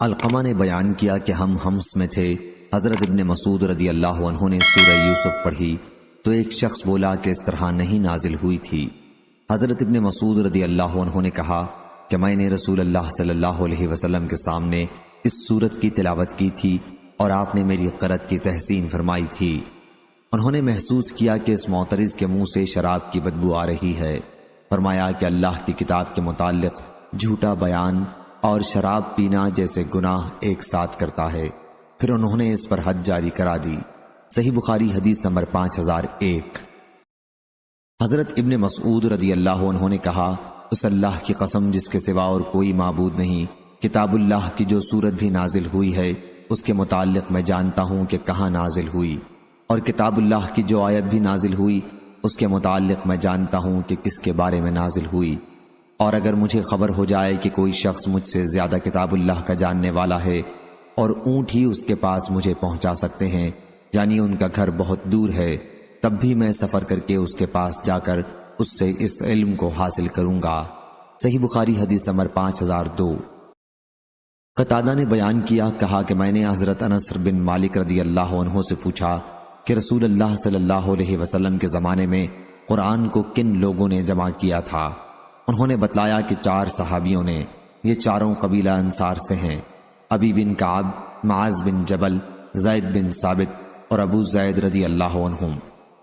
علقمہ نے بیان کیا کہ ہم حمص میں تھے، حضرت ابن مسعود رضی اللہ عنہ نے سورہ یوسف پڑھی تو ایک شخص بولا کہ اس طرح نہیں نازل ہوئی تھی۔ حضرت ابن مسعود رضی اللہ عنہ نے کہا کہ میں نے رسول اللہ صلی اللہ علیہ وسلم کے سامنے اس سورت کی تلاوت کی تھی اور آپ نے میری قرأت کی تحسین فرمائی تھی۔ انہوں نے محسوس کیا کہ اس معترض کے منہ سے شراب کی بدبو آ رہی ہے۔ فرمایا کہ اللہ کی کتاب کے متعلق جھوٹا بیان اور شراب پینا جیسے گناہ ایک ساتھ کرتا ہے۔ پھر انہوں نے اس پر حد جاری کرا دی۔ صحیح بخاری حدیث نمبر 5001۔ حضرت ابن مسعود رضی اللہ عنہ نے کہا، اس اللہ کی قسم جس کے سوا اور کوئی معبود نہیں، کتاب اللہ کی جو سورت بھی نازل ہوئی ہے اس کے متعلق میں جانتا ہوں کہ کہاں نازل ہوئی، اور کتاب اللہ کی جو آیت بھی نازل ہوئی اس کے متعلق میں جانتا ہوں کہ کس کے بارے میں نازل ہوئی۔ اور اگر مجھے خبر ہو جائے کہ کوئی شخص مجھ سے زیادہ کتاب اللہ کا جاننے والا ہے اور اونٹ ہی اس کے پاس مجھے پہنچا سکتے ہیں، یعنی ان کا گھر بہت دور ہے، تب بھی میں سفر کر کے اس کے پاس جا کر اس سے اس علم کو حاصل کروں گا۔ صحیح بخاری حدیث نمبر 5002۔ قتادہ نے بیان کیا، کہا کہ میں نے حضرت انس بن مالک رضی اللہ عنہ سے پوچھا کہ رسول اللہ صلی اللہ علیہ وسلم کے زمانے میں قرآن کو کن لوگوں نے جمع کیا تھا؟ انہوں نے بتلایا کہ 4 صحابیوں نے، یہ چاروں قبیلہ انصار سے ہیں، ابی بن کعب، معاذ بن جبل، زید بن ثابت اور ابو زید رضی اللہ عنہم۔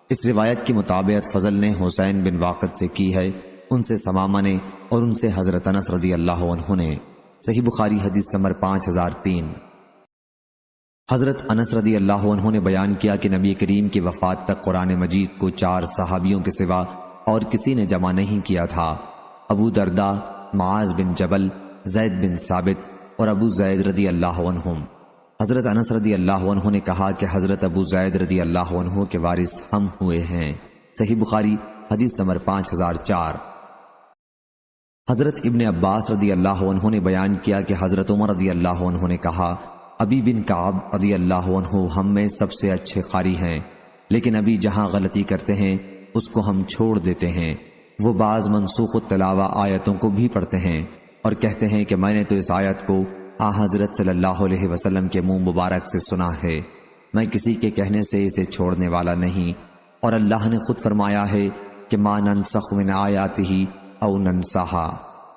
اس روایت کی مطابقت فضل نے حسین بن واقد سے کی ہے، ان سے ثمامہ نے اور ان سے حضرت انس رضی اللہ عنہ نے۔ صحیح بخاری حدیث نمبر 5003۔ حضرت انس رضی اللہ عنہ نے بیان کیا کہ نبی کریم کی وفات تک قرآن مجید کو 4 صحابیوں کے سوا اور کسی نے جمع نہیں کیا تھا۔ ابو درداء، معاذ بن جبل، زید بن ثابت اور ابو زید رضی اللہ عنہم۔ حضرت انس رضی اللہ عنہ نے کہا کہ حضرت ابو زید رضی اللہ عنہ کے وارث ہم ہوئے ہیں۔ صحیح بخاری حدیث نمبر 5004۔ حضرت ابن عباس رضی اللہ عنہ نے بیان کیا کہ حضرت عمر رضی اللہ عنہ نے کہا، ابی بن کعب رضی اللہ عنہ ہم میں سب سے اچھے قاری ہیں، لیکن ابھی جہاں غلطی کرتے ہیں اس کو ہم چھوڑ دیتے ہیں۔ وہ بعض منسوخ التلاوہ آیتوں کو بھی پڑھتے ہیں اور کہتے ہیں کہ میں نے تو اس آیت کو حضرت صلی اللہ علیہ وسلم کے منہ مبارک سے سنا ہے، میں کسی کے کہنے سے اسے چھوڑنے والا نہیں، اور اللہ نے خود فرمایا ہے کہ ما ننسخ من آیاتہ او ننساہا،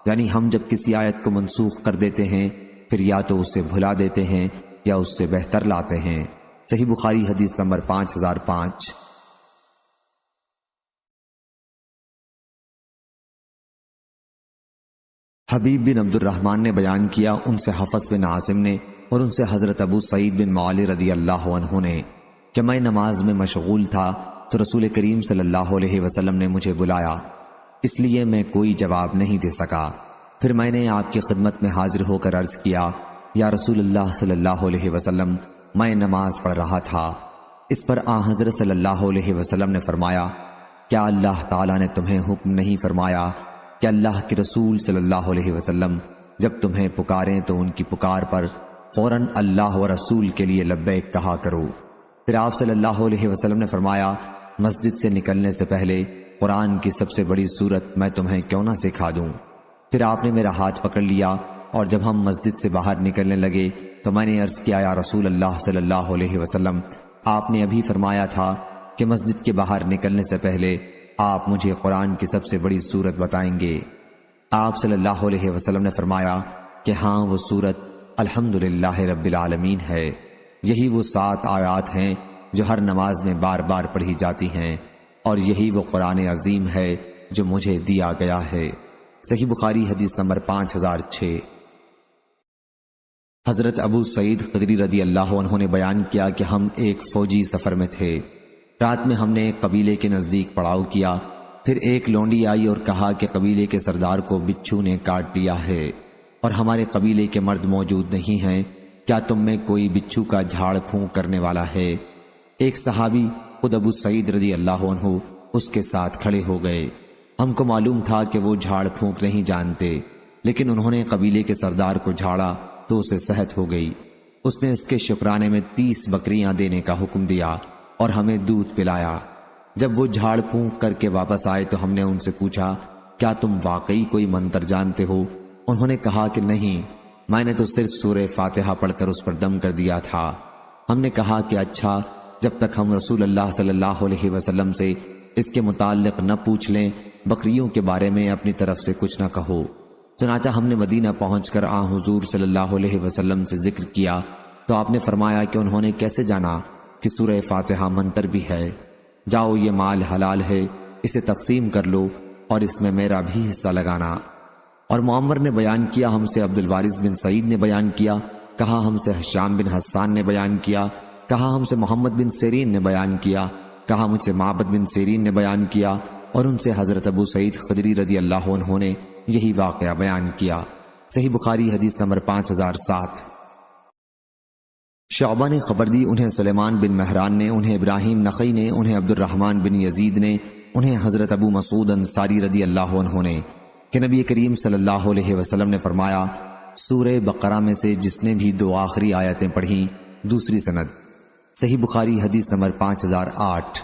یعنی ہم جب کسی آیت کو منسوخ کر دیتے ہیں پھر یا تو اسے بھلا دیتے ہیں یا اس سے بہتر لاتے ہیں۔ صحیح بخاری حدیث نمبر 5005۔ حبیب بن عبد الرحمن نے بیان کیا، ان سے حفص بن عاصم نے اور ان سے حضرت ابو سعید بن معالی رضی اللہ عنہ نے کہ میں نماز میں مشغول تھا تو رسول کریم صلی اللہ علیہ وسلم نے مجھے بلایا، اس لیے میں کوئی جواب نہیں دے سکا۔ پھر میں نے آپ کی خدمت میں حاضر ہو کر عرض کیا، یا رسول اللہ صلی اللہ علیہ وسلم، میں نماز پڑھ رہا تھا۔ اس پر حضرت صلی اللہ علیہ وسلم نے فرمایا، کیا اللہ تعالیٰ نے تمہیں حکم نہیں فرمایا کہ اللہ کے رسول صلی اللہ علیہ وسلم جب تمہیں پکاریں تو ان کی پکار پر فوراً اللہ و رسول کے لیے لبیک کہا کرو۔ پھر آپ صلی اللہ علیہ وسلم نے فرمایا، مسجد سے نکلنے سے پہلے قرآن کی سب سے بڑی سورت میں تمہیں کیوں نہ سکھا دوں؟ پھر آپ نے میرا ہاتھ پکڑ لیا اور جب ہم مسجد سے باہر نکلنے لگے تو میں نے عرض کیا، یا رسول اللہ صلی اللہ علیہ وسلم، آپ نے ابھی فرمایا تھا کہ مسجد کے باہر نکلنے سے پہلے آپ مجھے قرآن کی سب سے بڑی سورت بتائیں گے۔ آپ صلی اللہ علیہ وسلم نے فرمایا کہ ہاں، وہ سورت الحمدللہ رب العالمین ہے، یہی وہ 7 آیات ہیں جو ہر نماز میں بار بار پڑھی جاتی ہیں، اور یہی وہ قرآن عظیم ہے جو مجھے دیا گیا ہے۔ صحیح بخاری حدیث نمبر 5006۔ حضرت ابو سعید خدری رضی اللہ عنہ نے بیان کیا کہ ہم ایک فوجی سفر میں تھے، رات میں ہم نے ایک قبیلے کے نزدیک پڑاؤ کیا، پھر ایک لونڈی آئی اور کہا کہ قبیلے کے سردار کو بچھو نے کاٹ دیا ہے اور ہمارے قبیلے کے مرد موجود نہیں ہیں، کیا تم میں کوئی بچھو کا جھاڑ پھونک کرنے والا ہے؟ ایک صحابی خود ابو سعید رضی اللہ عنہ اس کے ساتھ کھڑے ہو گئے۔ ہم کو معلوم تھا کہ وہ جھاڑ پھونک نہیں جانتے، لیکن انہوں نے قبیلے کے سردار کو جھاڑا تو اسے صحت ہو گئی۔ اس نے اس کے شکرانے میں 30 بکریاں دینے کا حکم دیا اور ہمیں دودھ پلایا۔ جب وہ جھاڑ پھونک کر کے واپس آئے تو ہم نے ان سے پوچھا، کیا تم واقعی کوئی منتر جانتے ہو؟ انہوں نے کہا کہ نہیں۔ میں نے تو صرف سورہ فاتحہ پڑھ کر اس پر دم کر دیا تھا۔ ہم نے کہا کہ اچھا، جب تک ہم رسول اللہ صلی اللہ علیہ وسلم سے اس کے متعلق نہ پوچھ لیں، بکریوں کے بارے میں اپنی طرف سے کچھ نہ کہو۔ چنانچہ ہم نے مدینہ پہنچ کر حضور صلی اللہ علیہ وسلم سے ذکر کیا تو آپ نے فرمایا کہ انہوں نے کیسے جانا کہ سورہ فاتحہ منتر بھی ہے؟ جاؤ، یہ مال حلال ہے، اسے تقسیم کر لو اور اس میں میرا بھی حصہ لگانا۔ اور معمر نے بیان کیا، ہم سے عبد الوارث بن سعید نے بیان کیا، کہا ہم سے ہشام بن حسان نے بیان کیا، کہا ہم سے محمد بن سیرین نے بیان کیا، کہا مجھ سے معبد بن سیرین نے بیان کیا، اور ان سے حضرت ابو سعید خدری رضی اللہ عنہ نے یہی واقعہ بیان کیا۔ صحیح بخاری حدیث نمبر 5007۔ شعبہ نے خبر دی، انہیں سلیمان بن مہران نے، انہیں ابراہیم نخعی نے، انہیں عبد الرحمن بن یزید نے، انہیں حضرت ابو مسعود انصاری رضی اللہ عنہ نے کہ نبی کریم صلی اللہ علیہ وسلم نے فرمایا، سورہ بقرہ میں سے جس نے بھی 2 آخری آیتیں پڑھیں، دوسری سند۔ صحیح بخاری حدیث نمبر 5008۔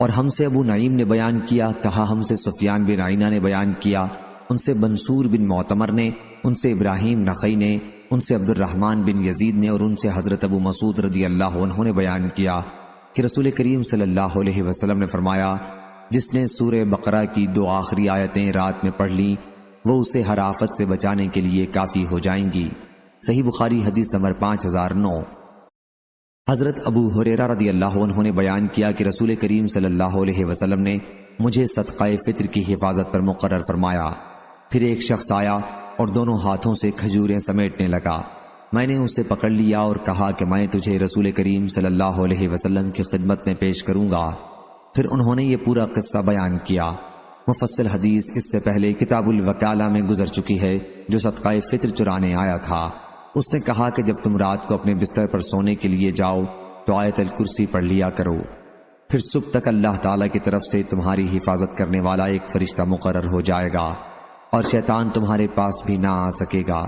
اور ہم سے ابو نعیم نے بیان کیا، کہا ہم سے سفیان بن عینہ نے بیان کیا، ان سے منصور بن معتمر نے، ان سے ابراہیم نخعی نے، ان سے عبد الرحمن بن یزید نے، اور ان سے حضرت ابو مسعود رضی اللہ عنہ نے بیان کیا کہ رسول کریم صلی اللہ علیہ وسلم نے فرمایا، جس نے سورہ بقرہ کی 2 آخری آیتیں رات میں پڑھ لیں، وہ اسے ہر آفت سے بچانے کے لیے کافی ہو جائیں گی۔ صحیح بخاری حدیث نمبر 5009۔ حضرت ابو ہریرہ رضی اللہ عنہ نے بیان کیا کہ رسول کریم صلی اللہ علیہ وسلم نے مجھے صدقہ فطر کی حفاظت پر مقرر فرمایا۔ پھر ایک شخص آیا اور دونوں ہاتھوں سے کھجوریں سمیٹنے لگا۔ میں نے اسے پکڑ لیا اور کہا کہ میں تجھے رسول کریم صلی اللہ علیہ وسلم کی خدمت میں پیش کروں گا۔ پھر انہوں نے یہ پورا قصہ بیان کیا۔ مفصل حدیث اس سے پہلے کتاب الوکالہ میں گزر چکی ہے، جو صدقہ فطر چرانے آیا تھا۔ اس نے کہا کہ جب تم رات کو اپنے بستر پر سونے کے لیے جاؤ تو آیت الکرسی پڑھ لیا کرو، پھر صبح تک اللہ تعالیٰ کی طرف سے تمہاری حفاظت کرنے والا ایک فرشتہ مقرر ہو جائے گا اور شیطان تمہارے پاس بھی نہ آ سکے گا۔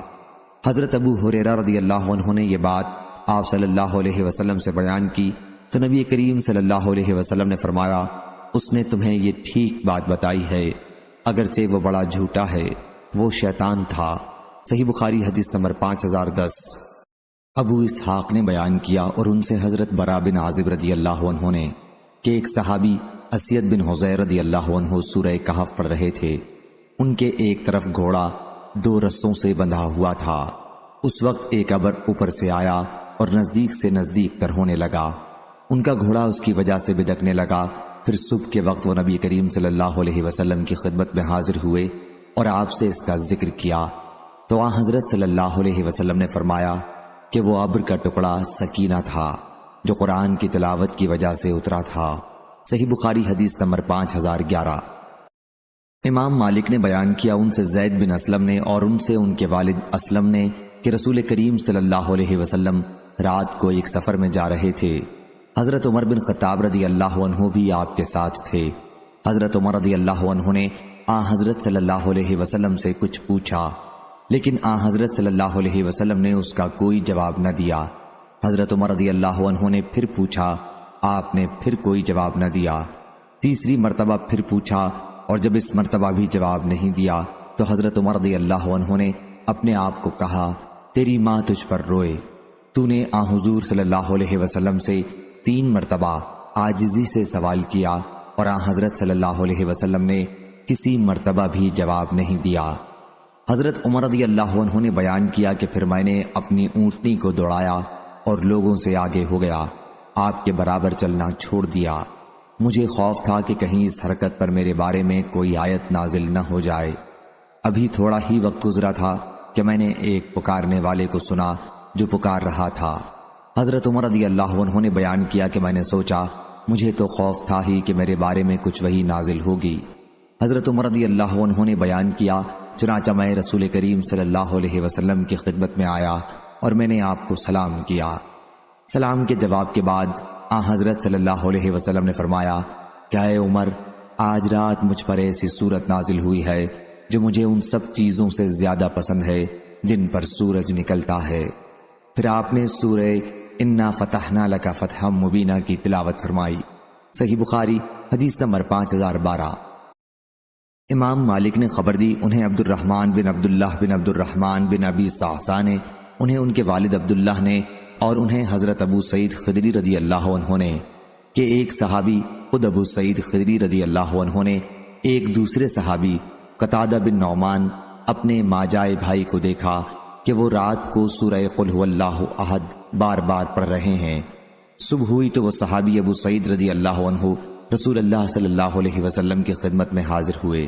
حضرت ابو ہریرہ رضی اللہ عنہ نے یہ بات آپ صلی اللہ علیہ وسلم سے بیان کی تو نبی کریم صلی اللہ علیہ وسلم نے فرمایا، اس نے تمہیں یہ ٹھیک بات بتائی ہے، اگرچہ وہ بڑا جھوٹا ہے، وہ شیطان تھا۔ صحیح بخاری حدیث نمبر 5010۔ ابو اسحاق نے بیان کیا اور ان سے حضرت برا بن عازب رضی اللہ عنہ نے کہ ایک صحابی اسید بن حضیر رضی اللہ عنہ سورہ کہف پڑھ رہے تھے۔ ان کے ایک طرف گھوڑا 2 رسوں سے بندھا ہوا تھا۔ اس وقت ایک ابر اوپر سے آیا اور نزدیک سے نزدیک تر ہونے لگا۔ ان کا گھوڑا اس کی وجہ سے بدکنے لگا۔ پھر صبح کے وقت وہ نبی کریم صلی اللہ علیہ وسلم کی خدمت میں حاضر ہوئے اور آپ سے اس کا ذکر کیا تو حضرت صلی اللہ علیہ وسلم نے فرمایا کہ وہ ابر کا ٹکڑا سکینہ تھا جو قرآن کی تلاوت کی وجہ سے اترا تھا۔ صحیح بخاری حدیث نمبر 5011۔ امام مالک نے بیان کیا، ان سے زید بن اسلم نے اور ان سے ان کے والد اسلم نے کہ رسول کریم صلی اللہ علیہ وسلم رات کو ایک سفر میں جا رہے تھے۔ حضرت عمر بن خطاب رضی اللہ عنہ بھی آپ کے ساتھ تھے۔ حضرت عمر رضی اللہ عنہ نے حضرت صلی اللہ علیہ وسلم سے کچھ پوچھا، لیکن حضرت صلی اللہ علیہ وسلم نے اس کا کوئی جواب نہ دیا۔ حضرت عمر رضی اللہ عنہ نے پھر پوچھا، آپ نے پھر کوئی جواب نہ دیا۔ تیسری مرتبہ پھر پوچھا اور جب اس مرتبہ بھی جواب نہیں دیا تو حضرت عمر رضی اللہ عنہ نے اپنے آپ کو کہا، تیری ماں تجھ پر روئے، تو نے حضور صلی اللہ علیہ وسلم سے 3 مرتبہ عاجزی سے سوال کیا اور حضرت صلی اللہ علیہ وسلم نے کسی مرتبہ بھی جواب نہیں دیا۔ حضرت عمر رضی اللہ عنہ نے بیان کیا کہ پھر میں نے اپنی اونٹنی کو دوڑایا اور لوگوں سے آگے ہو گیا، آپ کے برابر چلنا چھوڑ دیا۔ مجھے خوف تھا کہ کہیں اس حرکت پر میرے بارے میں کوئی آیت نازل نہ ہو جائے۔ ابھی تھوڑا ہی وقت گزرا تھا کہ میں نے ایک پکارنے والے کو سنا جو پکار رہا تھا۔ حضرت عمر رضی اللہ عنہ نے بیان کیا کہ میں نے سوچا مجھے تو خوف تھا ہی کہ میرے بارے میں کچھ وحی نازل ہوگی۔ حضرت عمر رضی اللہ عنہ نے بیان کیا، چنانچہ میں رسول کریم صلی اللہ علیہ وسلم کی خدمت میں آیا اور میں نے آپ کو سلام کیا۔ سلام کے جواب کے بعد حضرت صلی اللہ علیہ وسلم نے فرمایا کہ اے عمر، آج رات مجھ پر ایسی صورت نازل ہوئی ہے جو مجھے ان سب چیزوں سے زیادہ پسند ہے جن پر سورج نکلتا ہے۔ پھر آپ نے سورہ انا فتحنا لک فتحا مبینہ کی تلاوت فرمائی۔ صحیح بخاری حدیث نمبر 5012۔ امام مالک نے خبر دی، انہیں عبد الرحمن بن عبداللہ بن عبد الرحمن بن ابی صعصع نے، انہیں ان کے والد عبداللہ نے، اور انہیں حضرت ابو سعید خدری رضی اللہ عنہ نے کہ ایک صحابی خود ابو سعید خدری رضی اللہ عنہ نے ایک دوسرے صحابی قتادہ بن نعمان اپنے ماجائے بھائی کو دیکھا کہ وہ رات کو سورہ قل هو اللہ احد بار بار پڑھ رہے ہیں۔ صبح ہوئی تو وہ صحابی ابو سعید رضی اللہ عنہ رسول اللہ صلی اللہ علیہ وسلم کی خدمت میں حاضر ہوئے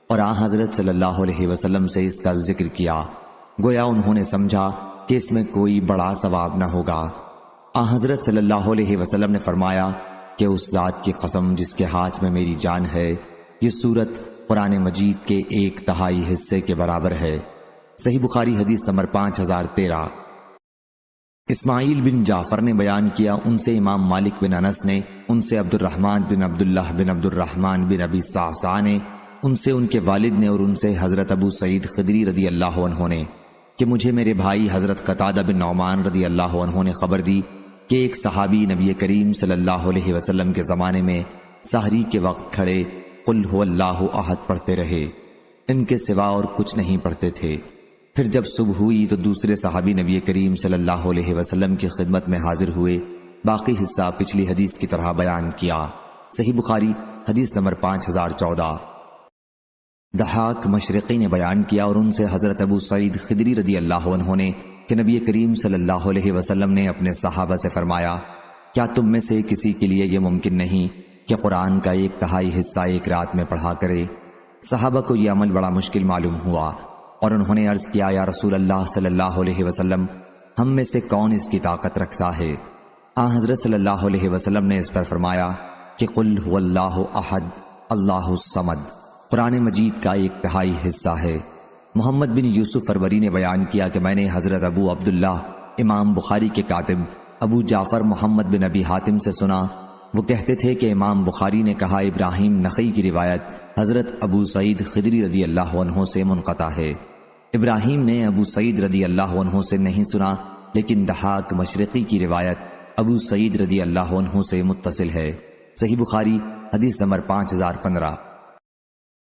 اور حضرت صلی اللہ علیہ وسلم سے اس کا ذکر کیا، گویا انہوں نے سمجھا کہ اس میں کوئی بڑا ثواب نہ ہوگا۔ حضرت صلی اللہ علیہ وسلم نے فرمایا کہ اس ذات کی قسم جس کے ہاتھ میں میری جان ہے، یہ سورت قرآن مجید کے 1/3 حصے کے برابر ہے۔ صحیح بخاری حدیث نمبر 5013۔ اسماعیل بن جعفر نے بیان کیا، ان سے امام مالک بن انس نے، ان سے عبد الرحمن بن عبداللہ بن عبد الرحمن بن ابی صعصع نے، ان سے ان کے والد نے، اور ان سے حضرت ابو سعید خدری رضی اللہ عنہ نے کہ مجھے میرے بھائی حضرت قتادہ بن نعمان رضی اللہ عنہ نے خبر دی کہ ایک صحابی نبی کریم صلی اللہ علیہ وسلم کے زمانے میں سحری کے وقت کھڑے قل هو اللہ احد پڑھتے رہے، ان کے سوا اور کچھ نہیں پڑھتے تھے۔ پھر جب صبح ہوئی تو دوسرے صحابی نبی کریم صلی اللہ علیہ وسلم کی خدمت میں حاضر ہوئے، باقی حصہ پچھلی حدیث کی طرح بیان کیا۔ صحیح بخاری حدیث نمبر 5014۔ ضحاک مشرقی نے بیان کیا، اور ان سے حضرت ابو سعید خدری رضی اللہ عنہ نے کہ نبی کریم صلی اللہ علیہ وسلم نے اپنے صحابہ سے فرمایا، کیا تم میں سے کسی کے لیے یہ ممکن نہیں کہ قرآن کا 1/3 حصہ ایک رات میں پڑھا کرے؟ صحابہ کو یہ عمل بڑا مشکل معلوم ہوا اور انہوں نے عرض کیا، یا رسول اللہ صلی اللہ علیہ وسلم، ہم میں سے کون اس کی طاقت رکھتا ہے؟ حضرت صلی اللہ علیہ وسلم نے اس پر فرمایا کہ قل هو اللہ احد اللہ الصمد قرآن مجید کا 1/3 حصہ ہے۔ محمد بن یوسف فروری نے بیان کیا کہ میں نے حضرت ابو عبداللہ امام بخاری کے کاتب ابو جعفر محمد بن ابی حاتم سے سنا، وہ کہتے تھے کہ امام بخاری نے کہا ابراہیم نخعی کی روایت حضرت ابو سعید خدری رضی اللہ عنہ سے منقطع ہے۔ ابراہیم نے ابو سعید رضی اللہ عنہ سے نہیں سنا، لیکن ضحاک مشرقی کی روایت ابو سعید رضی اللہ عنہ سے متصل ہے۔ صحیح بخاری حدیث نمبر 5015۔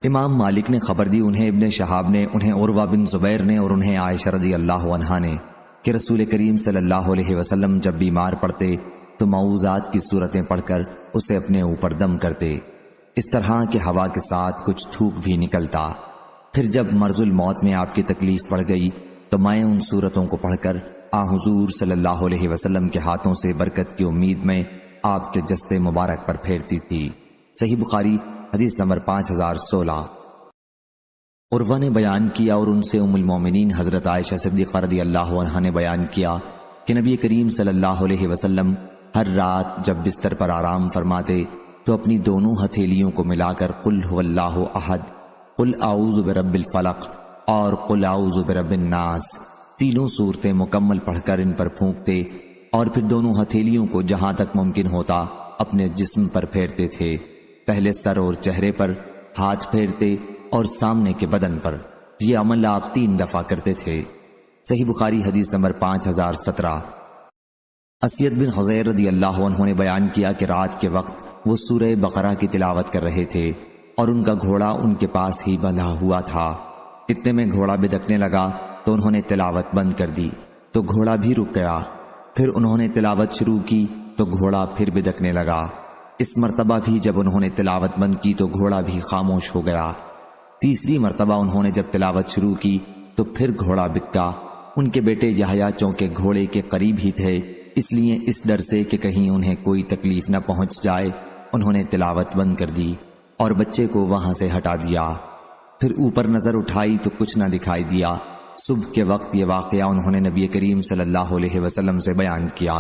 امام مالک نے خبر دی، انہیں ابن شہاب نے، انہیں عروہ بن زبیر نے، اور انہیں عائشہ رضی اللہ عنہا نے کہ رسول کریم صلی اللہ علیہ وسلم جب بیمار پڑتے تو معوذات کی صورتیں پڑھ کر اسے اپنے اوپر دم کرتے، اس طرح کہ ہوا کے ساتھ کچھ تھوک بھی نکلتا۔ پھر جب مرض الموت میں آپ کی تکلیف پڑ گئی تو میں ان صورتوں کو پڑھ کر حضور صلی اللہ علیہ وسلم کے ہاتھوں سے برکت کی امید میں آپ کے جسد مبارک پر پھیرتی تھی۔ صحیح بخاری حدیث نمبر 5016۔ عروہ نے بیان کیا، اور ان سے ام المومنین حضرت عائشہ صدیقہ رضی اللہ عنہا نے بیان کیا کہ نبی کریم صلی اللہ علیہ وسلم ہر رات جب بستر پر آرام فرماتے تو اپنی دونوں ہتھیلیوں کو ملا کر قل هو اللہ احد، قل اعوذ برب الفلق اور قل اعوذ برب الناس تینوں صورتیں مکمل پڑھ کر ان پر پھونکتے، اور پھر دونوں ہتھیلیوں کو جہاں تک ممکن ہوتا اپنے جسم پر پھیرتے تھے، پہلے سر اور چہرے پر، ہاتھ پھیرتے اور سامنے کے بدن پر۔ یہ عمل آپ 3 دفعہ کرتے تھے۔ صحیح بخاری حدیث نمبر 5017۔ اسید بن حضیر رضی اللہ عنہ نے بیان کیا کہ رات کے وقت وہ سورہ بقرہ کی تلاوت کر رہے تھے اور ان کا گھوڑا ان کے پاس ہی بندھا ہوا تھا۔ اتنے میں گھوڑا بدکنے لگا تو انہوں نے تلاوت بند کر دی تو گھوڑا بھی رک گیا۔ پھر انہوں نے تلاوت شروع کی تو گھوڑا پھر بدکنے لگا۔ اس مرتبہ بھی جب انہوں نے تلاوت بند کی تو گھوڑا بھی خاموش ہو گیا۔ تیسری مرتبہ انہوں نے جب تلاوت شروع کی تو پھر گھوڑا بکا۔ ان کے بیٹے یحییٰ چونکہ گھوڑے کے قریب ہی تھے، اس لیے اس ڈر سے کہ کہیں انہیں کوئی تکلیف نہ پہنچ جائے انہوں نے تلاوت بند کر دی اور بچے کو وہاں سے ہٹا دیا۔ پھر اوپر نظر اٹھائی تو کچھ نہ دکھائی دیا۔ صبح کے وقت یہ واقعہ انہوں نے نبی کریم صلی اللہ علیہ وسلم سے بیان کیا۔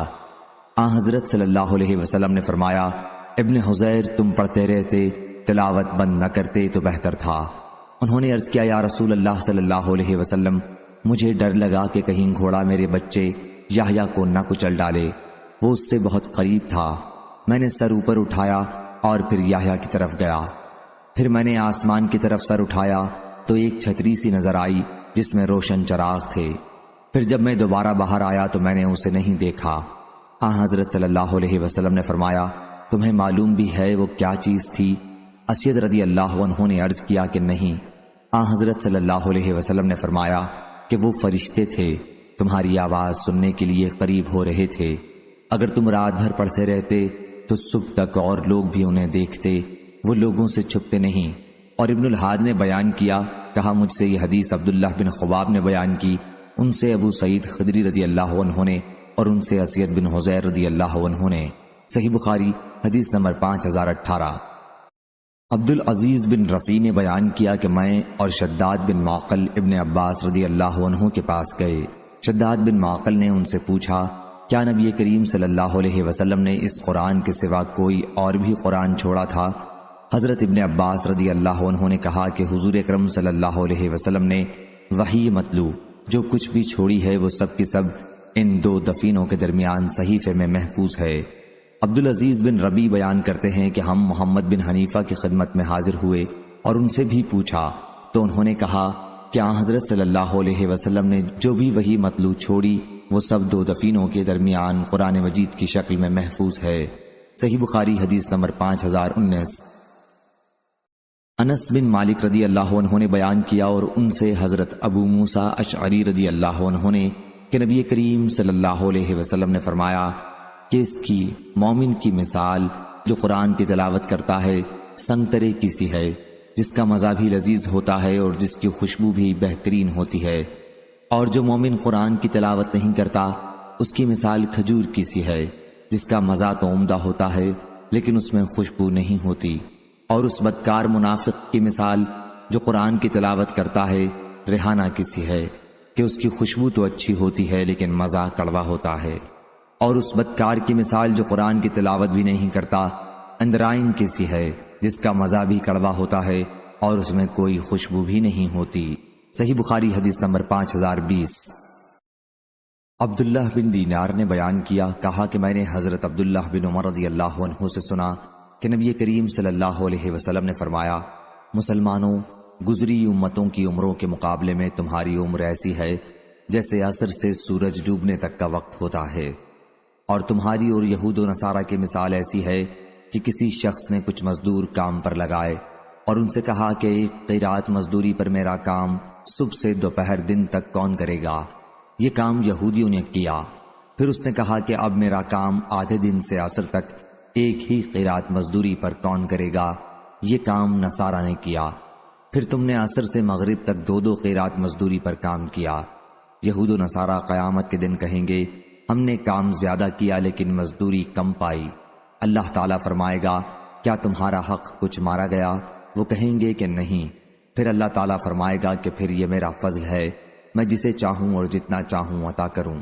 حضرت صلی اللہ علیہ وسلم نے فرمایا، ابن حضیر تم پڑھتے رہتے، تلاوت بند نہ کرتے تو بہتر تھا۔ انہوں نے عرض کیا، یا رسول اللہ صلی اللہ علیہ وسلم، مجھے ڈر لگا کہ کہیں گھوڑا میرے بچے یحییٰ کو نہ کچل ڈالے، وہ اس سے بہت قریب تھا۔ میں نے سر اوپر اٹھایا اور پھر یحییٰ کی طرف گیا۔ پھر میں نے آسمان کی طرف سر اٹھایا تو ایک چھتری سی نظر آئی جس میں روشن چراغ تھے۔ پھر جب میں دوبارہ باہر آیا تو میں نے اسے نہیں دیکھا۔ حضرت صلی اللہ علیہ وسلم نے فرمایا، تمہیں معلوم بھی ہے وہ کیا چیز تھی؟ اسید رضی اللہ عنہ نے عرض کیا کہ نہیں، حضرت صلی اللہ علیہ وسلم نے فرمایا کہ وہ فرشتے تھے، تمہاری آواز سننے کے لیے قریب ہو رہے تھے، اگر تم رات بھر پڑھتے رہتے تو صبح تک اور لوگ بھی انہیں دیکھتے، وہ لوگوں سے چھپتے نہیں۔ اور ابن الحاد نے بیان کیا، کہا مجھ سے یہ حدیث عبداللہ بن خباب نے بیان کی، ان سے ابو سعید خدری رضی اللہ عنہ نے، اور ان سے اسید بن حضیر رضی اللہ عنہ نے۔ صحیح بخاری حدیث نمبر 5018۔ عبدالعزیز بن رفیع نے بیان کیا کہ میں اور شداد بن معقل ابن عباس رضی اللہ عنہ کے پاس گئے۔ شداد بن معقل نے ان سے پوچھا، کیا نبی کریم صلی اللہ علیہ وسلم نے اس قرآن کے سوا کوئی اور بھی قرآن چھوڑا تھا؟ حضرت ابن عباس رضی اللہ عنہ نے کہا کہ حضور اکرم صلی اللہ علیہ وسلم نے وحی مطلوع جو کچھ بھی چھوڑی ہے وہ سب کی سب ان دو دفینوں کے درمیان صحیفے میں محفوظ ہے۔ عبدالعزیز بن ربیع بیان کرتے ہیں کہ ہم محمد بن حنیفہ کی خدمت میں حاضر ہوئے اور ان سے بھی پوچھا تو انہوں نے کہا کیا حضرت صلی اللہ علیہ وسلم نے جو بھی وحی مطلوع چھوڑی وہ سب دو دفینوں کے درمیان قرآن مجید کی شکل میں محفوظ ہے۔ صحیح بخاری حدیث نمبر 5019۔ انس بن مالک رضی اللہ عنہ نے بیان کیا اور ان سے حضرت ابو موسیٰ اشعری رضی اللہ عنہ نے کہ نبی کریم صلی اللہ علیہ وسلم نے فرمایا کہ اس کی مومن کی مثال جو قرآن کی تلاوت کرتا ہے سنگترے کی سی ہے، جس کا مزہ بھی لذیذ ہوتا ہے اور جس کی خوشبو بھی بہترین ہوتی ہے، اور جو مومن قرآن کی تلاوت نہیں کرتا اس کی مثال کھجور کی سی ہے، جس کا مزہ تو عمدہ ہوتا ہے لیکن اس میں خوشبو نہیں ہوتی، اور اس بدکار منافق کی مثال جو قرآن کی تلاوت کرتا ہے ریحانہ کی سی ہے کہ اس کی خوشبو تو اچھی ہوتی ہے لیکن مزہ کڑوا ہوتا ہے، اور اس بدکار کی مثال جو قرآن کی تلاوت بھی نہیں کرتا اندرائن کی سی ہے جس کا مزہ بھی کڑوا ہوتا ہے اور اس میں کوئی خوشبو بھی نہیں ہوتی۔ صحیح بخاری حدیث نمبر 5020۔ عبداللہ بن دینار نے بیان کیا، کہا کہ میں نے حضرت عبداللہ بن عمر رضی اللہ عنہ سے سنا کہ نبی کریم صلی اللہ علیہ وسلم نے فرمایا، مسلمانوں، گزری امتوں کی عمروں کے مقابلے میں تمہاری عمر ایسی ہے جیسے عصر سے سورج ڈوبنے تک کا وقت ہوتا ہے، اور تمہاری اور یہود و نصارہ کی مثال ایسی ہے کہ کسی شخص نے کچھ مزدور کام پر لگائے اور ان سے کہا کہ ایک قیرات مزدوری پر میرا کام صبح سے دوپہر دن تک کون کرے گا؟ یہ کام یہودیوں نے کیا۔ پھر اس نے کہا کہ اب میرا کام آدھے دن سے عصر تک ایک ہی قیرات مزدوری پر کون کرے گا؟ یہ کام نصارہ نے کیا۔ پھر تم نے عصر سے مغرب تک دو دو قیرات مزدوری پر کام کیا۔ یہود و نصارہ قیامت کے دن کہیں گے ہم نے کام زیادہ کیا لیکن مزدوری کم پائی۔ اللہ تعالیٰ فرمائے گا کیا تمہارا حق کچھ مارا گیا؟ وہ کہیں گے کہ نہیں۔ پھر اللہ تعالیٰ فرمائے گا کہ پھر یہ میرا فضل ہے، میں جسے چاہوں اور جتنا چاہوں عطا کروں۔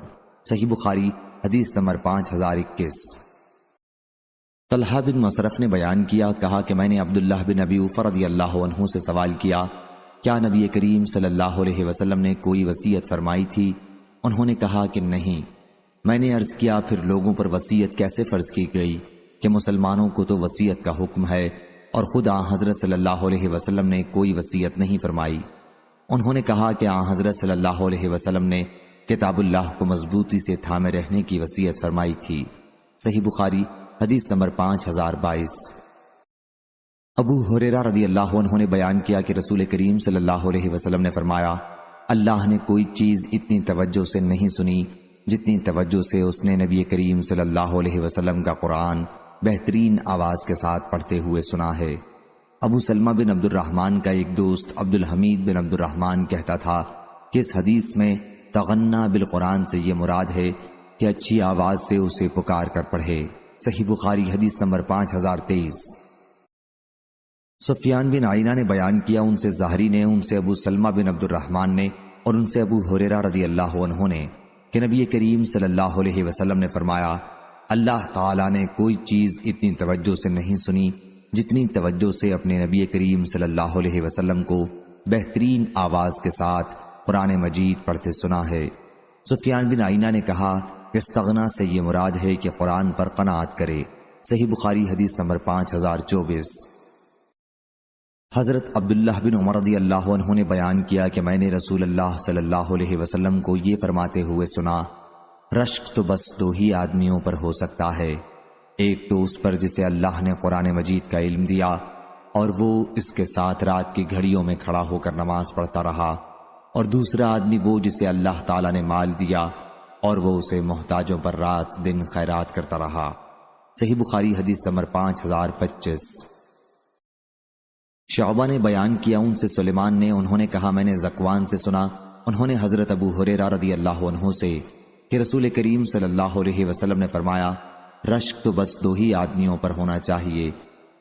صحیح بخاری حدیث نمبر 5021۔ طلحہ بن مصرف نے بیان کیا، کہا کہ میں نے عبداللہ بن ابی اوفا رضی اللہ عنہ سے سوال کیا، کیا نبی کریم صلی اللہ علیہ وسلم نے کوئی وصیت فرمائی تھی؟ انہوں نے کہا کہ نہیں۔ میں نے عرض کیا پھر لوگوں پر وصیت کیسے فرض کی گئی کہ مسلمانوں کو تو وصیت کا حکم ہے اور خود حضرت صلی اللہ علیہ وسلم نے کوئی وصیت نہیں فرمائی؟ انہوں نے کہا کہ حضرت صلی اللہ علیہ وسلم نے کتاب اللہ کو مضبوطی سے تھامے رہنے کی وصیت فرمائی تھی۔ صحیح بخاری حدیث نمبر 5022۔ ابو ہریرہ رضی اللہ عنہ نے بیان کیا کہ رسول کریم صلی اللہ علیہ وسلم نے فرمایا، اللہ نے کوئی چیز اتنی توجہ سے نہیں سنی جتنی توجہ سے اس نے نبی کریم صلی اللہ علیہ وسلم کا قرآن بہترین آواز کے ساتھ پڑھتے ہوئے سنا ہے۔ ابو سلمہ بن عبد الرحمن کا ایک دوست عبد الحمید بن عبد الرحمن کہتا تھا کہ اس حدیث میں تغنّا بالقرآن سے یہ مراد ہے کہ اچھی آواز سے اسے پکار کر پڑھے۔ صحیح بخاری حدیث نمبر 5023۔ سفیان بن عینہ نے بیان کیا، ان سے زہری نے، ان سے ابو سلمہ بن عبد الرحمن نے اور ان سے ابو ہریرہ رضی اللہ عنہ نے کہ نبی کریم صلی اللہ علیہ وسلم نے فرمایا، اللہ تعالیٰ نے کوئی چیز اتنی توجہ سے نہیں سنی جتنی توجہ سے اپنے نبی کریم صلی اللہ علیہ وسلم کو بہترین آواز کے ساتھ قرآن مجید پڑھتے سنا ہے۔ سفیان بن عینہ نے کہا کہ استغنا سے یہ مراد ہے کہ قرآن پر قناعت کرے۔ صحیح بخاری حدیث نمبر 5024۔ حضرت عبداللہ بن عمر رضی اللہ عنہ نے بیان کیا کہ میں نے رسول اللہ صلی اللہ علیہ وسلم کو یہ فرماتے ہوئے سنا، رشک تو بس دو ہی آدمیوں پر ہو سکتا ہے، ایک تو اس پر جسے اللہ نے قرآن مجید کا علم دیا اور وہ اس کے ساتھ رات کی گھڑیوں میں کھڑا ہو کر نماز پڑھتا رہا، اور دوسرا آدمی وہ جسے اللہ تعالیٰ نے مال دیا اور وہ اسے محتاجوں پر رات دن خیرات کرتا رہا۔ صحیح بخاری حدیث نمبر 5025۔ شعبہ نے بیان کیا ان سے سلیمان نے، انہوں نے کہا میں نے ذکوان سے سنا، انہوں نے حضرت ابو ہریرہ رضی اللہ عنہ سے کہ رسول کریم صلی اللہ علیہ وسلم نے فرمایا رشک تو بس 2 ہی آدمیوں پر ہونا چاہیے،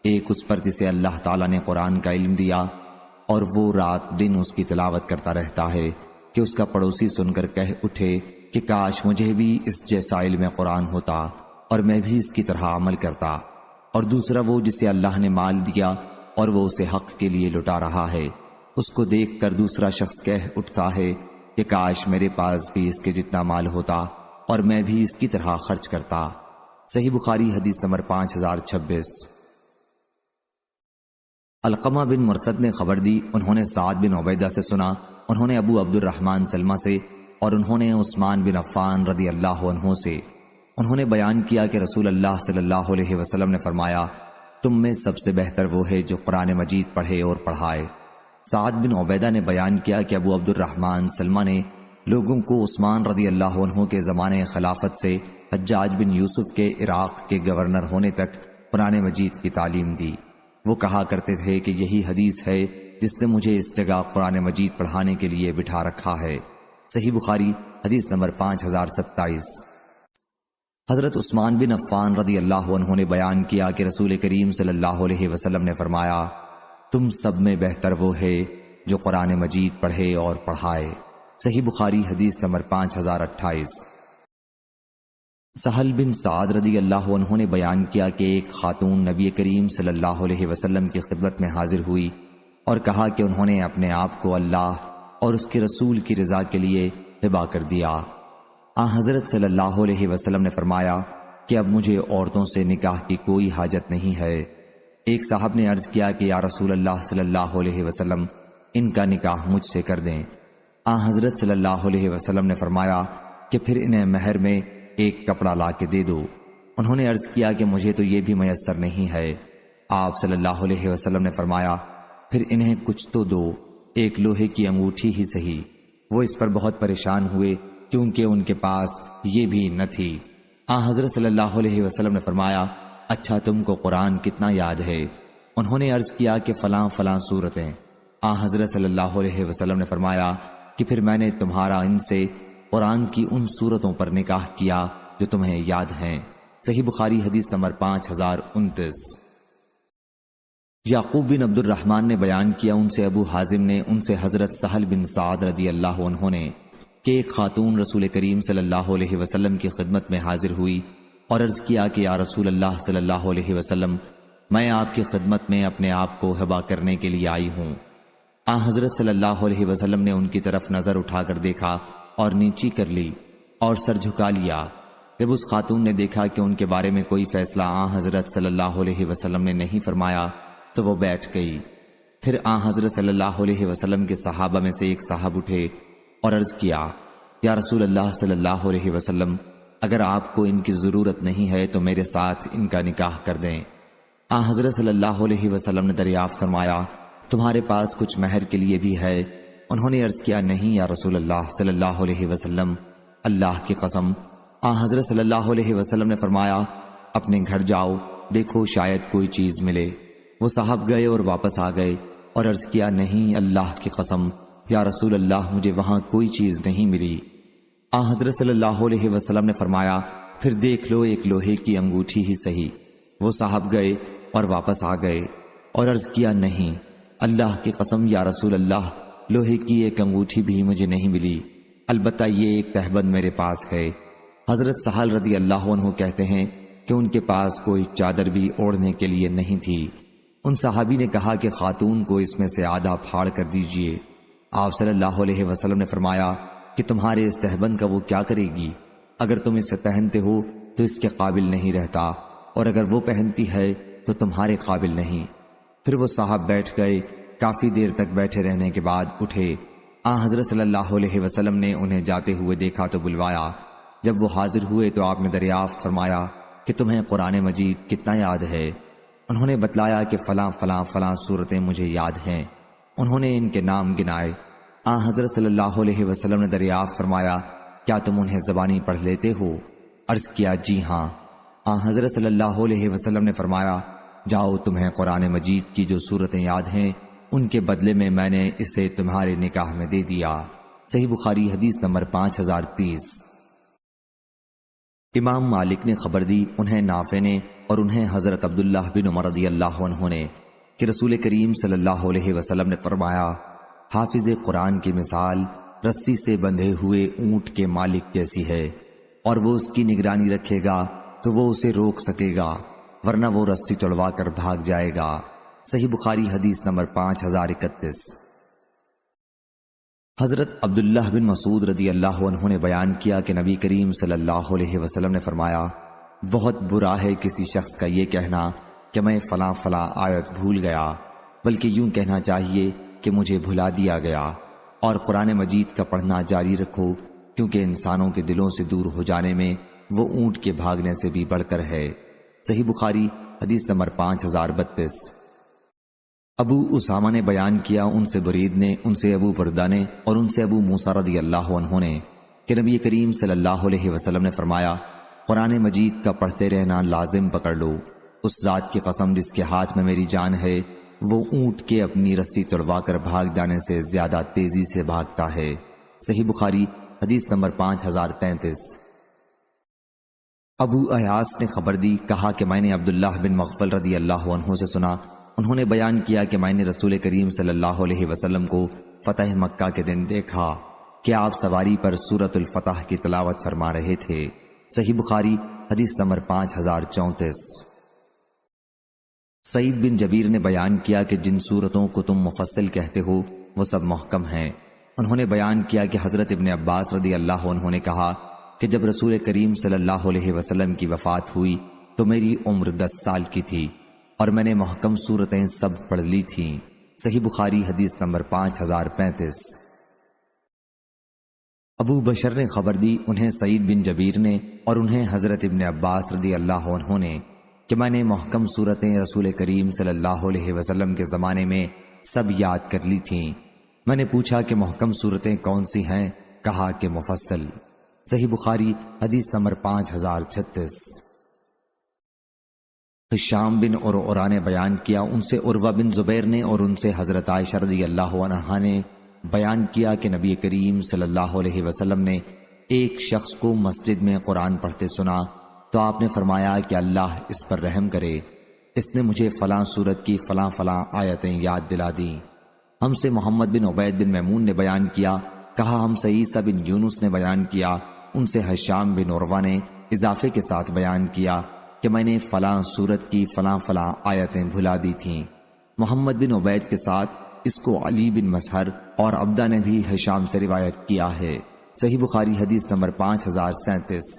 ایک اس پر جسے اللہ تعالیٰ نے قرآن کا علم دیا اور وہ رات دن اس کی تلاوت کرتا رہتا ہے کہ اس کا پڑوسی سن کر کہہ اٹھے کہ کاش مجھے بھی اس جیسا علم قرآن ہوتا اور میں بھی اس کی طرح عمل کرتا، اور دوسرا وہ جسے اللہ نے مال دیا اور وہ اسے حق کے لیے لٹا رہا ہے، اس کو دیکھ کر دوسرا شخص کہہ اٹھتا ہے کہ کاش میرے پاس بھی اس کے جتنا مال ہوتا اور میں بھی اس کی طرح خرچ کرتا۔ صحیح بخاری حدیث نمبر 5026۔ علقمہ بن مرثد نے خبر دی، انہوں نے سعد بن عبیدہ سے سنا، انہوں نے ابو عبد الرحمن سلمہ سے، اور انہوں نے عثمان بن عفان رضی اللہ عنہ سے، انہوں نے بیان کیا کہ رسول اللہ صلی اللہ علیہ وسلم نے فرمایا تم میں سب سے بہتر وہ ہے جو قرآن مجید پڑھے اور پڑھائے۔ سعد بن عبیدہ نے بیان کیا کہ ابو عبد الرحمن سلمہ نے لوگوں کو عثمان رضی اللہ عنہ کے زمانے خلافت سے حجاج بن یوسف کے عراق کے گورنر ہونے تک قرآن مجید کی تعلیم دی۔ وہ کہا کرتے تھے کہ یہی حدیث ہے جس نے مجھے اس جگہ قرآن مجید پڑھانے کے لیے بٹھا رکھا ہے۔ صحیح بخاری حدیث نمبر 5027۔ حضرت عثمان بن عفان رضی اللہ عنہ نے بیان کیا کہ رسول کریم صلی اللہ علیہ وسلم نے فرمایا تم سب میں بہتر وہ ہے جو قرآن مجید پڑھے اور پڑھائے۔ صحیح بخاری حدیث نمبر 5028۔ سہل بن سعد رضی اللہ عنہ نے بیان کیا کہ ایک خاتون نبی کریم صلی اللہ علیہ وسلم کی خدمت میں حاضر ہوئی اور کہا کہ انہوں نے اپنے آپ کو اللہ اور اس کے رسول کی رضا کے لیے ہبہ کر دیا۔ حضرت صلی اللہ علیہ وسلم نے فرمایا کہ اب مجھے عورتوں سے نکاح کی کوئی حاجت نہیں ہے۔ ایک صاحب نے عرض کیا کہ یا رسول اللہ صلی اللہ علیہ وسلم ان کا نکاح مجھ سے کر دیں۔ حضرت صلی اللہ علیہ وسلم نے فرمایا کہ پھر انہیں مہر میں ایک کپڑا لا کے دے دو۔ انہوں نے عرض کیا کہ مجھے تو یہ بھی میسر نہیں ہے۔ آپ صلی اللہ علیہ وسلم نے فرمایا پھر انہیں کچھ تو دو، ایک لوہے کی انگوٹھی ہی صحیح۔ وہ اس پر بہت پریشان ہوئے کیونکہ ان کے پاس یہ بھی نہ تھی۔ حضرت صلی اللہ علیہ وسلم نے فرمایا اچھا تم کو قرآن کتنا یاد ہے؟ انہوں نے عرض کیا کہ فلاں فلاں سورتیں۔ حضرت صلی اللہ علیہ وسلم نے فرمایا کہ پھر میں نے تمہارا ان سے قرآن کی ان سورتوں پر نکاح کیا جو تمہیں یاد ہیں۔ صحیح بخاری حدیث نمبر 5029۔ یعقوب بن عبد الرحمن نے بیان کیا ان سے ابو حازم نے، ان سے حضرت سہل بن سعد رضی اللہ عنہ نے کہ ایک خاتون رسول کریم صلی اللہ علیہ وسلم کی خدمت میں حاضر ہوئی اور عرض کیا کہ یا رسول اللہ صلی اللہ علیہ وسلم میں آپ کی خدمت میں اپنے آپ کو ہبہ کرنے کے لیے آئی ہوں۔ حضرت صلی اللہ علیہ وسلم نے ان کی طرف نظر اٹھا کر دیکھا اور نیچی کر لی اور سر جھکا لیا۔ جب اس خاتون نے دیکھا کہ ان کے بارے میں کوئی فیصلہ حضرت صلی اللہ علیہ وسلم نے نہیں فرمایا تو وہ بیٹھ گئی۔ پھر حضرت صلی اللہ علیہ وسلم کے صحابہ میں سے ایک صاحب اٹھے اور عرض کیا یا رسول اللہ صلی اللہ علیہ وسلم اگر آپ کو ان کی ضرورت نہیں ہے تو میرے ساتھ ان کا نکاح کر دیں۔ حضرت صلی اللہ علیہ وسلم نے دریافت فرمایا تمہارے پاس کچھ مہر کے لیے بھی ہے؟ انہوں نے عرض کیا نہیں یا رسول اللہ صلی اللہ علیہ وسلم، اللہ کی قسم۔ حضرت صلی اللہ علیہ وسلم نے فرمایا اپنے گھر جاؤ، دیکھو شاید کوئی چیز ملے۔ وہ صاحب گئے اور واپس آ گئے اور عرض کیا نہیں اللہ کی قسم یا رسول اللہ مجھے وہاں کوئی چیز نہیں ملی۔ حضرت صلی اللہ علیہ وسلم نے فرمایا پھر دیکھ لو ایک لوہے کی انگوٹھی ہی صحیح۔ وہ صاحب گئے اور واپس آ گئے اور عرض کیا نہیں اللہ کی قسم یا رسول اللہ لوہے کی ایک انگوٹھی بھی مجھے نہیں ملی، البتہ یہ ایک تہبند میرے پاس ہے۔ حضرت سہل رضی اللہ عنہ کہتے ہیں کہ ان کے پاس کوئی چادر بھی اوڑھنے کے لیے نہیں تھی۔ ان صحابی نے کہا کہ خاتون کو اس میں سے آدھا پھاڑ کر دیجئے۔ آپ صلی اللہ علیہ وسلم نے فرمایا کہ تمہارے اس تہبند کا وہ کیا کرے گی؟ اگر تم اسے پہنتے ہو تو اس کے قابل نہیں رہتا، اور اگر وہ پہنتی ہے تو تمہارے قابل نہیں۔ پھر وہ صاحب بیٹھ گئے۔ کافی دیر تک بیٹھے رہنے کے بعد اٹھے۔ حضرت صلی اللہ علیہ وسلم نے انہیں جاتے ہوئے دیکھا تو بلوایا۔ جب وہ حاضر ہوئے تو آپ نے دریافت فرمایا کہ تمہیں قرآن مجید کتنا یاد ہے؟ انہوں نے بتلایا کہ فلاں فلاں فلاں صورتیں مجھے یاد ہیں۔ انہوں نے ان کے نام گنائے۔ حضرت صلی اللہ علیہ وسلم نے دریافت فرمایا، کیا تم انہیں زبانی پڑھ لیتے ہو؟ عرض کیا، جی ہاں۔ حضرت صلی اللہ علیہ وسلم نے فرمایا، جاؤ، تمہیں قرآن مجید کی جو صورتیں یاد ہیں ان کے بدلے میں نے اسے تمہارے نکاح میں دے دیا۔ صحیح بخاری حدیث نمبر 5030۔ امام مالک نے خبر دی، انہیں نافع نے اور انہیں حضرت عبداللہ بن عمر رضی اللہ عنہ نے کہ رسول کریم صلی اللہ علیہ وسلم نے فرمایا، حافظ قرآن کی مثال رسی سے بندھے ہوئے اونٹ کے مالک جیسی ہے، اور وہ اس کی نگرانی رکھے گا تو وہ اسے روک سکے گا، ورنہ وہ رسی توڑوا کر بھاگ جائے گا۔ صحیح بخاری حدیث نمبر 5031۔ حضرت عبداللہ بن مسعود رضی اللہ عنہ نے بیان کیا کہ نبی کریم صلی اللہ علیہ وسلم نے فرمایا، بہت برا ہے کسی شخص کا یہ کہنا کہ میں فلاں فلاں آیت بھول گیا، بلکہ یوں کہنا چاہیے کہ مجھے بھلا دیا گیا، اور قرآن مجید کا پڑھنا جاری رکھو، کیونکہ انسانوں کے دلوں سے دور ہو جانے میں وہ اونٹ کے بھاگنے سے بھی بڑھ کر ہے۔ صحیح بخاری حدیث نمبر 5032۔ ابو اسامہ نے بیان کیا، ان سے برید نے، ان سے ابو بردہ نے اور ان سے ابو موسیٰ رضی اللہ عنہ نے کہ نبی کریم صلی اللہ علیہ وسلم نے فرمایا، قرآن مجید کا پڑھتے رہنا لازم پکڑ لو، اس ذات کی قسم جس کے ہاتھ میں میری جان ہے، وہ اونٹ کے اپنی رسی توڑوا کر بھاگ جانے سے زیادہ تیزی سے بھاگتا ہے۔ صحیح بخاری حدیث نمبر 5033۔ ابو ایاس نے خبر دی، کہا کہ میں نے عبداللہ بن مغفل رضی اللہ عنہ سے سنا، انہوں نے بیان کیا کہ میں نے رسول کریم صلی اللہ علیہ وسلم کو فتح مکہ کے دن دیکھا کہ آپ سواری پر سورۃ الفتح کی تلاوت فرما رہے تھے۔ صحیح بخاری حدیث نمبر 5034۔ سعید بن جبیر نے بیان کیا کہ جن صورتوں کو تم مفصل کہتے ہو وہ سب محکم ہیں۔ انہوں نے بیان کیا کہ حضرت ابن عباس رضی اللہ عنہ نے کہا کہ جب رسول کریم صلی اللہ علیہ وسلم کی وفات ہوئی تو میری عمر 10 سال کی تھی اور میں نے محکم صورتیں سب پڑھ لی تھیں۔ صحیح بخاری حدیث نمبر 5035۔ ابو بشر نے خبر دی، انہیں سعید بن جبیر نے اور انہیں حضرت ابن عباس رضی اللہ عنہ نے کہ میں نے محکم صورتیں رسول کریم صلی اللہ علیہ وسلم کے زمانے میں سب یاد کر لی تھیں۔ میں نے پوچھا کہ محکم صورتیں کون سی ہیں؟ کہا کہ مفصل۔ صحیح بخاری حدیث نمبر 5036۔ ہشام بن عروہ نے بیان کیا، ان سے عروہ بن زبیر نے اور ان سے حضرت عائشہ رضی اللہ عنہا نے بیان کیا کہ نبی کریم صلی اللہ علیہ وسلم نے ایک شخص کو مسجد میں قرآن پڑھتے سنا تو آپ نے فرمایا کہ اللہ اس پر رحم کرے، اس نے مجھے فلاں سورت کی فلاں فلاں آیتیں یاد دلا دیں۔ ہم سے محمد بن عبید بن میمون نے بیان کیا، کہا ہم سے عیسیٰ بن یونس نے بیان کیا، ان سے ہشام بن عروہ نے اضافے کے ساتھ بیان کیا کہ میں نے فلاں سورت کی فلاں فلاں آیتیں بھلا دی تھیں۔ محمد بن عبید کے ساتھ اس کو علی بن مسہر اور عبدہ نے بھی ہشام سے روایت کیا ہے۔ صحیح بخاری حدیث نمبر 5037۔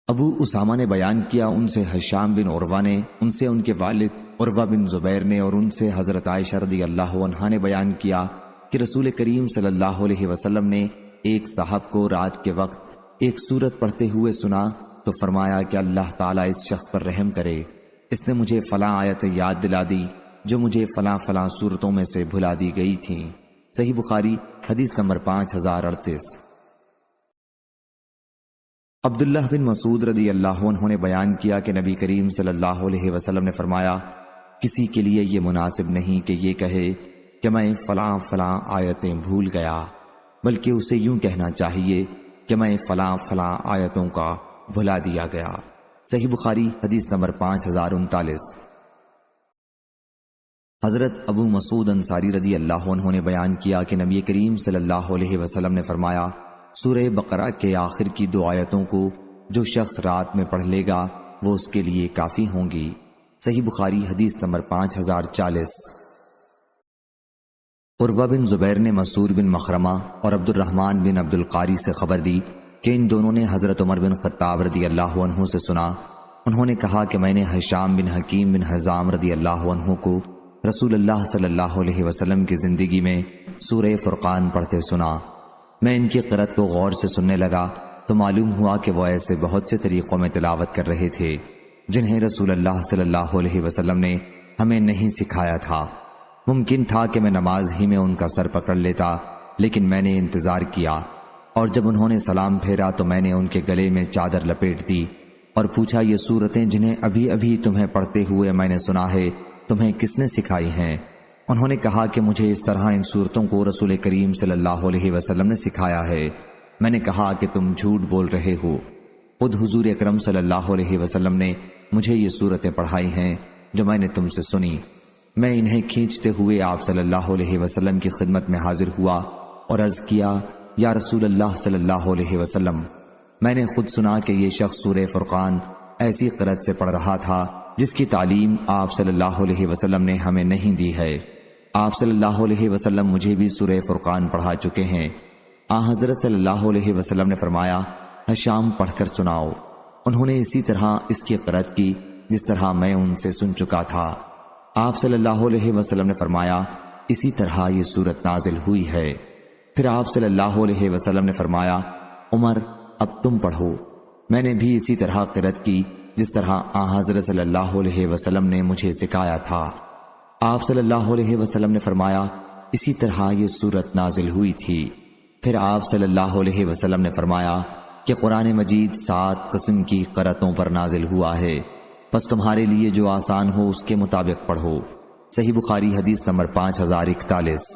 ابو اسامہ نے بیان کیا، ان سے ہشام بن عروہ نے، ان سے ان کے والد عروہ بن زبیر نے اور ان سے حضرت عائشہ رضی اللہ عنہا نے بیان کیا کہ رسول کریم صلی اللہ علیہ وسلم نے ایک صاحب کو رات کے وقت ایک سورت پڑھتے ہوئے سنا تو فرمایا کہ اللہ تعالیٰ اس شخص پر رحم کرے، اس نے مجھے فلاں آیت یاد دلا دی جو مجھے فلاں فلاں صورتوں میں سے بھلا دی گئی تھیں۔ صحیح بخاری حدیث نمبر 5038۔ عبداللہ بن مسعود رضی اللہ عنہ نے بیان کیا کہ نبی کریم صلی اللہ علیہ وسلم نے فرمایا، کسی کے لیے یہ مناسب نہیں کہ یہ کہے کہ میں فلاں فلاں آیتیں بھول گیا، بلکہ اسے یوں کہنا چاہیے کہ میں فلاں فلاں آیتوں کا بھلا دیا گیا۔ صحیح بخاری حدیث نمبر 5039۔ حضرت ابو مسعود انصاری رضی اللہ عنہ نے بیان کیا کہ نبی کریم صلی اللہ علیہ وسلم نے فرمایا، سورہ بقرہ کے آخر کی 2 آیتوں کو جو شخص رات میں پڑھ لے گا وہ اس کے لیے کافی ہوں گی۔ صحیح بخاری حدیث نمبر 5040۔ عروہ بن زبیر نے مسعود بن مخرمہ اور عبد الرحمن بن عبد القاری سے خبر دی کہ ان دونوں نے حضرت عمر بن خطاب رضی اللہ عنہ سے سنا، انہوں نے کہا کہ میں نے ہشام بن حکیم بن حزام رضی اللہ عنہ کو رسول اللہ صلی اللہ علیہ وسلم کی زندگی میں سورہ فرقان پڑھتے سنا۔ میں ان کی قرأت کو غور سے سننے لگا تو معلوم ہوا کہ وہ ایسے بہت سے طریقوں میں تلاوت کر رہے تھے جنہیں رسول اللہ صلی اللہ علیہ وسلم نے ہمیں نہیں سکھایا تھا۔ ممکن تھا کہ میں نماز ہی میں ان کا سر پکڑ لیتا، لیکن میں نے انتظار کیا، اور جب انہوں نے سلام پھیرا تو میں نے ان کے گلے میں چادر لپیٹ دی اور پوچھا، یہ صورتیں جنہیں ابھی ابھی تمہیں پڑھتے ہوئے میں نے سنا ہے، تمہیں کس نے سکھائی ہیں؟ انہوں نے کہا کہ مجھے اس طرح ان صورتوں کو رسول کریم صلی اللہ علیہ وسلم نے سکھایا ہے۔ میں نے کہا کہ تم جھوٹ بول رہے ہو، خود حضور اکرم صلی اللہ علیہ وسلم نے مجھے یہ صورتیں پڑھائی ہیں جو میں نے تم سے سنی۔ میں انہیں کھینچتے ہوئے آپ صلی اللہ علیہ وسلم کی خدمت میں حاضر ہوا اور عرض کیا، یا رسول اللہ صلی اللہ علیہ وسلم، میں نے خود سنا کہ یہ شخص سورہ فرقان ایسی قرأت سے پڑھ رہا تھا جس کی تعلیم آپ صلی اللہ علیہ وسلم نے ہمیں نہیں دی ہے۔ آپ صلی اللہ علیہ وسلم مجھے بھی سورہ فرقان پڑھا چکے ہیں۔ حضرت صلی اللہ علیہ وسلم نے فرمایا، شام پڑھ کر سناؤ۔ انہوں نے اسی طرح اس کی قرأت کی جس طرح میں ان سے سن چکا تھا۔ آپ صلی اللہ علیہ وسلم نے فرمایا، اسی طرح یہ سورت نازل ہوئی ہے۔ پھر آپ صلی اللہ علیہ وسلم نے فرمایا، عمر اب تم پڑھو۔ میں نے بھی اسی طرح قرأت کی جس طرح حضرت صلی اللہ علیہ وسلم نے مجھے سکھایا تھا۔ آپ صلی اللہ علیہ وسلم نے فرمایا، اسی طرح یہ سورت نازل ہوئی تھی۔ پھر آپ صلی اللہ علیہ وسلم نے فرمایا کہ قرآن مجید 7 قسم کی قرأتوں پر نازل ہوا ہے، پس تمہارے لیے جو آسان ہو اس کے مطابق پڑھو۔ صحیح بخاری حدیث نمبر 5041۔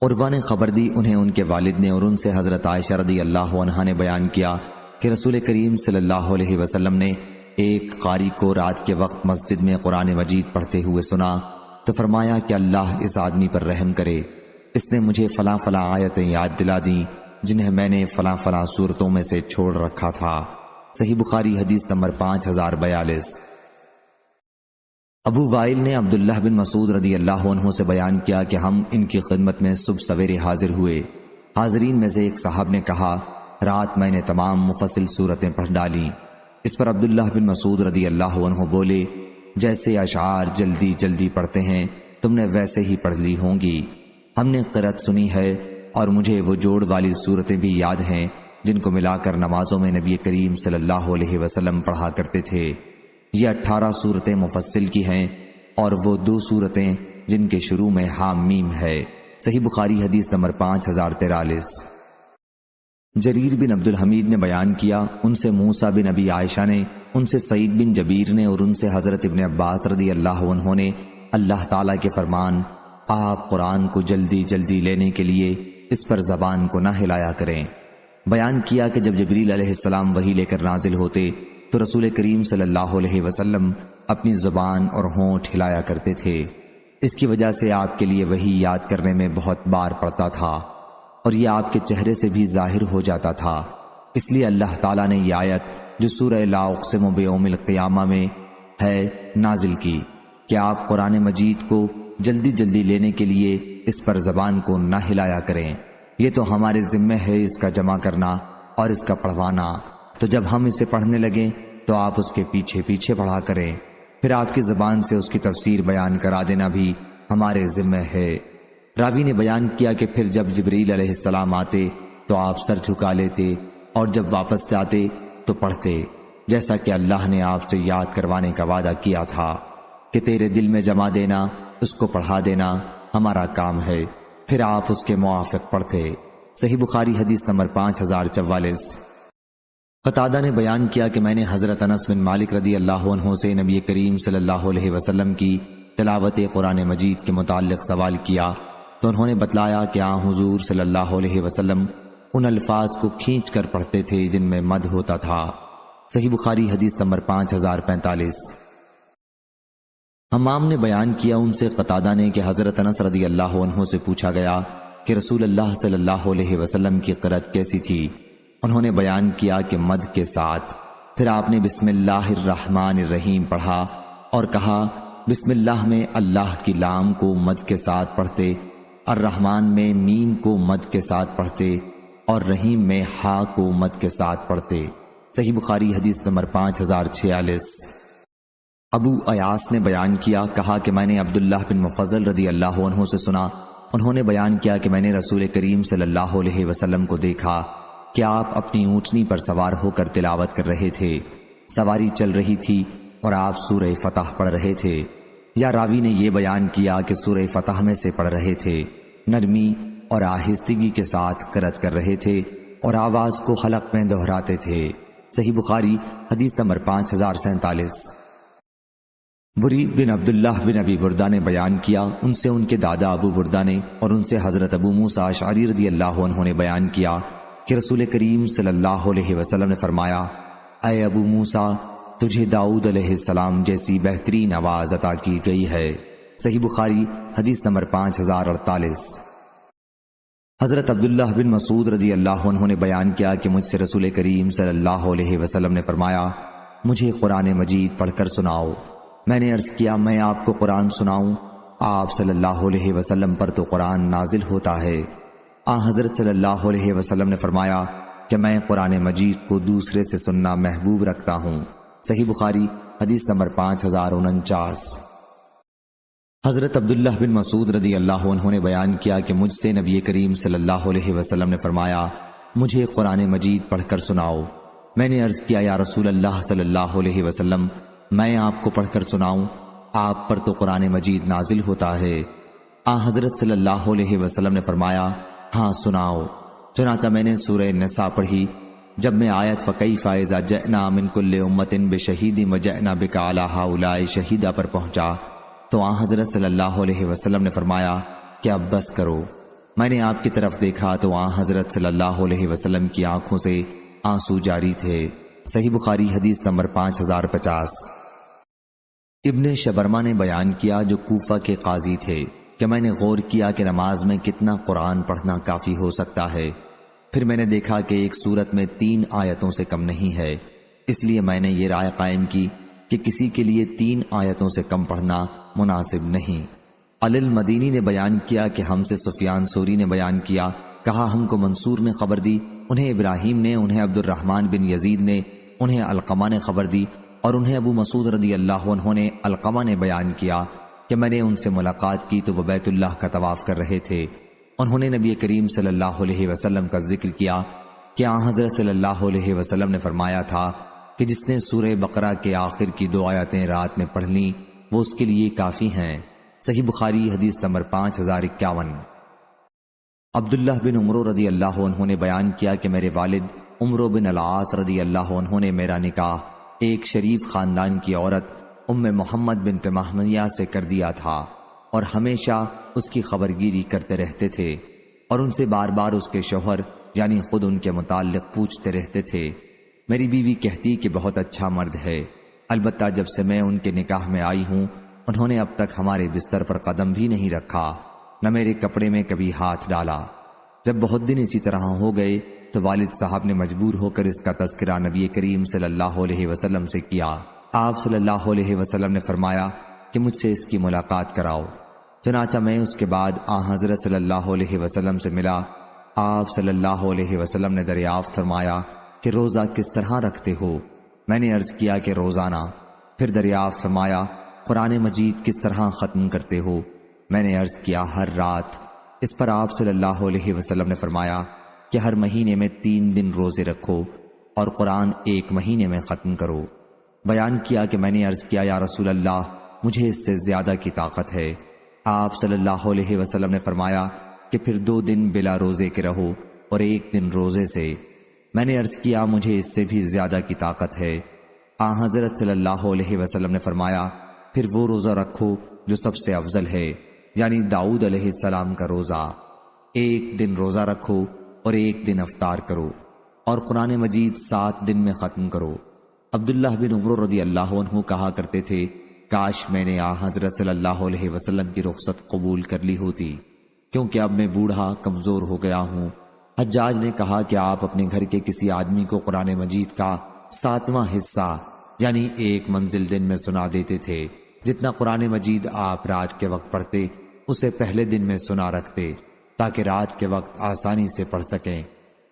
عروہ نے خبر دی، انہیں ان کے والد نے اور ان سے حضرت عائشہ رضی اللہ عنہا نے بیان کیا کہ رسول کریم صلی اللہ علیہ وسلم نے ایک قاری کو رات کے وقت مسجد میں قرآن مجید پڑھتے ہوئے سنا تو فرمایا کہ اللہ اس آدمی پر رحم کرے، اس نے مجھے فلاں فلاں آیتیں یاد دلا دیں جنہیں میں نے فلاں فلاں صورتوں میں سے چھوڑ رکھا تھا۔ صحیح بخاری حدیث نمبر 5042۔ ابو وائل نے عبداللہ بن مسعود رضی اللہ عنہ سے بیان کیا کہ ہم ان کی خدمت میں صبح سویرے حاضر ہوئے۔ حاضرین میں سے ایک صاحب نے کہا، رات میں نے تمام مفصل صورتیں پڑھ ڈالیں۔ اس پر عبداللہ بن مسعود رضی اللہ عنہ بولے، جیسے اشعار جلدی جلدی پڑھتے ہیں تم نے ویسے ہی پڑھ لی ہوں گی۔ ہم نے قرأت سنی ہے اور مجھے وہ جوڑ والی صورتیں بھی یاد ہیں جن کو ملا کر نمازوں میں نبی کریم صلی اللہ علیہ وسلم پڑھا کرتے تھے۔ یہ 18 صورتیں مفصل کی ہیں اور وہ 2 صورتیں جن کے شروع میں حام میم ہے۔ صحیح بخاری حدیث نمبر 5043۔ جریر بن عبد الحمید نے بیان کیا، ان سے موسیٰ بن ابی عائشہ نے، ان سے سعید بن جبیر نے اور ان سے حضرت ابن عباس رضی اللہ عنہ نے اللہ تعالیٰ کے فرمان، آپ قرآن کو جلدی جلدی لینے کے لیے اس پر زبان کو نہ ہلایا کریں، بیان کیا کہ جب جبریل علیہ السلام وحی لے کر نازل ہوتے تو رسول کریم صلی اللہ علیہ وسلم اپنی زبان اور ہونٹ ہلایا کرتے تھے۔ اس کی وجہ سے آپ کے لیے وحی یاد کرنے میں بہت بار پڑتا تھا اور یہ آپ کے چہرے سے بھی ظاہر ہو جاتا تھا۔ اس لیے اللہ تعالیٰ نے یہ آیت جو سورہ لا اقسم بیوم القیامہ میں ہے نازل کی کہ آپ قرآن مجید کو جلدی جلدی لینے کے لیے اس پر زبان کو نہ ہلایا کریں۔ یہ تو ہمارے ذمہ ہے اس کا جمع کرنا اور اس کا پڑھوانا، تو جب ہم اسے پڑھنے لگیں تو آپ اس کے پیچھے پیچھے پڑھا کریں، پھر آپ کی زبان سے اس کی تفسیر بیان کرا دینا بھی ہمارے ذمہ ہے۔ راوی نے بیان کیا کہ پھر جب جبریل علیہ السلام آتے تو آپ سر جھکا لیتے اور جب واپس جاتے تو پڑھتے، جیسا کہ اللہ نے آپ سے یاد کروانے کا وعدہ کیا تھا کہ تیرے دل میں جما دینا، اس کو پڑھا دینا ہمارا کام ہے، پھر آپ اس کے موافق پڑھتے۔ صحیح بخاری حدیث نمبر 5044۔ قتادہ نے بیان کیا کہ میں نے حضرت انس بن مالک رضی اللہ عنہ سے نبی کریم صلی اللہ علیہ وسلم کی تلاوت قرآن مجید کے متعلق سوال کیا تو انہوں نے بتلایا کہ حضور صلی اللہ علیہ وسلم ان الفاظ کو کھینچ کر پڑھتے تھے جن میں مد ہوتا تھا۔ صحیح بخاری حدیث نمبر 5045۔ حمام نے بیان کیا، ان سے قتادہ نے کہ حضرت انس رضی اللہ عنہ سے پوچھا گیا کہ رسول اللہ صلی اللہ علیہ وسلم کی قرأت کیسی تھی؟ انہوں نے بیان کیا کہ مد کے ساتھ۔ پھر آپ نے بسم اللہ الرحمن الرحیم پڑھا اور کہا، بسم اللہ میں اللہ کی لام کو مد کے ساتھ پڑھتے، الرحمن میں میم کو مد کے ساتھ پڑھتے اور رحیم میں ہا کو مد کے ساتھ پڑھتے۔ صحیح بخاری حدیث نمبر 5046۔ ابو ایاس نے بیان کیا، کہا کہ میں نے عبداللہ بن مفضل رضی اللہ عنہ سے سنا، انہوں نے بیان کیا کہ میں نے رسول کریم صلی اللہ علیہ وسلم کو دیکھا کہ آپ اپنی اونٹنی پر سوار ہو کر تلاوت کر رہے تھے۔ سواری چل رہی تھی اور آپ سورہ فتح پڑھ رہے تھے، یا راوی نے یہ بیان کیا کہ سورہ فتح میں سے پڑھ رہے تھے، نرمی اور آہستگی کے ساتھ قرأت کر رہے تھے اور آواز کو حلق میں دہراتے تھے۔ صحیح بخاری حدیث نمبر 5047۔ برید بن عبداللہ بن ابی بردہ نے بیان کیا، ان سے ان کے دادا ابو بردہ نے اور ان سے حضرت ابو موسیٰ اشعری رضی اللہ عنہ نے بیان کیا کہ رسول کریم صلی اللہ علیہ وسلم نے فرمایا، اے ابو موسیٰ، تجھے داؤد علیہ السلام جیسی بہترین آواز عطا کی گئی ہے۔ صحیح بخاری حدیث نمبر 5048۔ حضرت عبداللہ بن مسعود رضی اللہ عنہ نے بیان کیا کہ مجھ سے رسول کریم صلی اللہ علیہ وسلم نے فرمایا، مجھے قرآن مجید پڑھ کر سناؤ۔ میں نے عرض کیا، میں آپ کو قرآن سناؤں؟ آپ صلی اللہ علیہ وسلم پر تو قرآن نازل ہوتا ہے۔ حضرت صلی اللہ علیہ وسلم نے فرمایا کہ میں قرآن مجید کو دوسرے سے سننا محبوب رکھتا ہوں۔ صحیح بخاری حدیث نمبر 5049۔ حضرت عبداللہ بن مسعود رضی اللہ عنہ نے بیان کیا کہ مجھ سے نبی کریم صلی اللہ علیہ وسلم نے فرمایا، مجھے قرآن مجید پڑھ کر سناؤ۔ میں نے عرض کیا، یا رسول اللہ صلی اللہ علیہ وسلم، میں آپ کو پڑھ کر سناؤں؟ آپ پر تو قرآن مجید نازل ہوتا ہے۔ حضرت صلی اللہ علیہ وسلم نے فرمایا، ہاں سناؤ۔ چنانچہ میں نے سورہ نساء پڑھی۔ جب میں آیت وَكَيْفَ إِذَا جَئْنَا مِن كُلِّ أُمَّةٍ بِشَهِيدٍ وَجِئْنَا بِكَ عَلَىٰ هَٰؤُلَاءِ شَهِيدًا پر پہنچا تو حضرت صلی اللہ علیہ وسلم نے فرمایا کہ اب بس کرو۔ میں نے آپ کی طرف دیکھا تو حضرت صلی اللہ علیہ وسلم کی آنکھوں سے آنسو جاری تھے۔ صحیح بخاری حدیث نمبر 5050۔ ابن شبرمہ نے بیان کیا، جو کوفہ کے قاضی تھے، کہ میں نے غور کیا کہ نماز میں کتنا قرآن پڑھنا کافی ہو سکتا ہے۔ پھر میں نے دیکھا کہ ایک سورت میں 3 آیتوں سے کم نہیں ہے، اس لیے میں نے یہ رائے قائم کی کہ کسی کے لیے 3 آیتوں سے کم پڑھنا مناسب نہیں۔ علی المدینی نے بیان کیا کہ ہم سے سفیان ثوری نے بیان کیا، کہا ہم کو منصور نے خبر دی، انہیں ابراہیم نے، انہیں عبد الرحمن بن یزید نے، انہیں علقمہ نے خبر دی، اور انہیں ابو مسعود رضی اللہ عنہ نے علقمہ نے بیان کیا کہ میں نے ان سے ملاقات کی تو وہ بیت اللہ کا طواف کر رہے تھے۔ انہوں نے نبی کریم صلی اللہ علیہ وسلم کا ذکر کیا کہ حضرت صلی اللہ علیہ وسلم نے فرمایا تھا کہ جس نے سورہ بقرہ کے آخر کی 2 آیتیں رات میں پڑھ لیں وہ اس کے لیے کافی ہیں۔ صحیح بخاری حدیث نمبر 5051۔ عبداللہ بن عمرو رضی اللہ عنہ نے بیان کیا کہ میرے والد عمرو بن العاص رضی اللہ عنہ نے میرا نکاح ایک شریف خاندان کی عورت ام محمد بنت محمیہ سے کر دیا تھا، اور ہمیشہ اس کی خبرگیری کرتے رہتے تھے، اور ان سے بار بار اس کے شوہر یعنی خود ان کے متعلق پوچھتے رہتے تھے۔ میری بیوی کہتی کہ بہت اچھا مرد ہے، البتہ جب سے میں ان کے نکاح میں آئی ہوں انہوں نے اب تک ہمارے بستر پر قدم بھی نہیں رکھا، نہ میرے کپڑے میں کبھی ہاتھ ڈالا۔ جب بہت دن اسی طرح ہو گئے تو والد صاحب نے مجبور ہو کر اس کا تذکرہ نبی کریم صلی اللہ علیہ وسلم سے کیا۔ آپ صلی اللہ علیہ وسلم نے فرمایا کہ مجھ سے اس کی ملاقات کراؤ۔ چنانچہ میں اس کے بعد حضرت صلی اللہ علیہ وسلم سے ملا۔ آپ صلی اللہ علیہ وسلم نے دریافت فرمایا کہ روزہ کس طرح رکھتے ہو؟ میں نے عرض کیا کہ روزانہ۔ پھر دریافت فرمایا قرآن مجید کس طرح ختم کرتے ہو؟ میں نے عرض کیا ہر رات۔ اس پر آپ صلی اللہ علیہ وسلم نے فرمایا کہ ہر مہینے میں 3 دن روزے رکھو اور قرآن 1 مہینے میں ختم کرو۔ بیان کیا کہ میں نے عرض کیا یا رسول اللہ، مجھے اس سے زیادہ کی طاقت ہے۔ آپ صلی اللہ علیہ وسلم نے فرمایا کہ پھر 2 دن بلا روزے کے رہو اور 1 دن روزے سے۔ میں نے عرض کیا مجھے اس سے بھی زیادہ کی طاقت ہے۔ حضرت صلی اللہ علیہ وسلم نے فرمایا پھر وہ روزہ رکھو جو سب سے افضل ہے، یعنی داؤد علیہ السلام کا روزہ۔ 1 دن روزہ رکھو اور 1 دن افطار کرو، اور قرآن مجید 7 دن میں ختم کرو۔ عبداللہ بن عمرو رضی اللہ عنہ کہا کرتے تھے، کاش میں نے حضرت صلی اللہ علیہ وسلم کی رخصت قبول کر لی ہوتی، کیونکہ اب میں بوڑھا کمزور ہو گیا ہوں۔ حجاج نے کہا کہ آپ اپنے گھر کے کسی آدمی کو قرآن مجید کا 7واں حصہ یعنی 1 منزل دن میں سنا دیتے تھے۔ جتنا قرآن مجید آپ رات کے وقت پڑھتے اسے پہلے دن میں سنا رکھتے، تاکہ رات کے وقت آسانی سے پڑھ سکیں،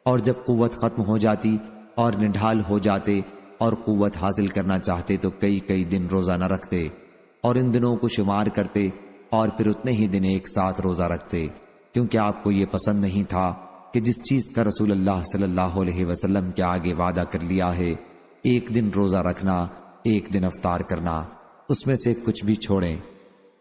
اور جب قوت ختم ہو جاتی اور نڈھال ہو جاتے اور قوت حاصل کرنا چاہتے تو کئی دن روزہ نہ رکھتے، اور ان دنوں کو شمار کرتے اور پھر اتنے ہی دن ایک ساتھ روزہ رکھتے، کیونکہ آپ کو یہ پسند نہیں تھا کہ جس چیز کا رسول اللہ صلی اللہ علیہ وسلم کے آگے وعدہ کر لیا ہے ایک دن روزہ رکھنا، ایک دن افطار کرنا، اس میں سے کچھ بھی چھوڑیں۔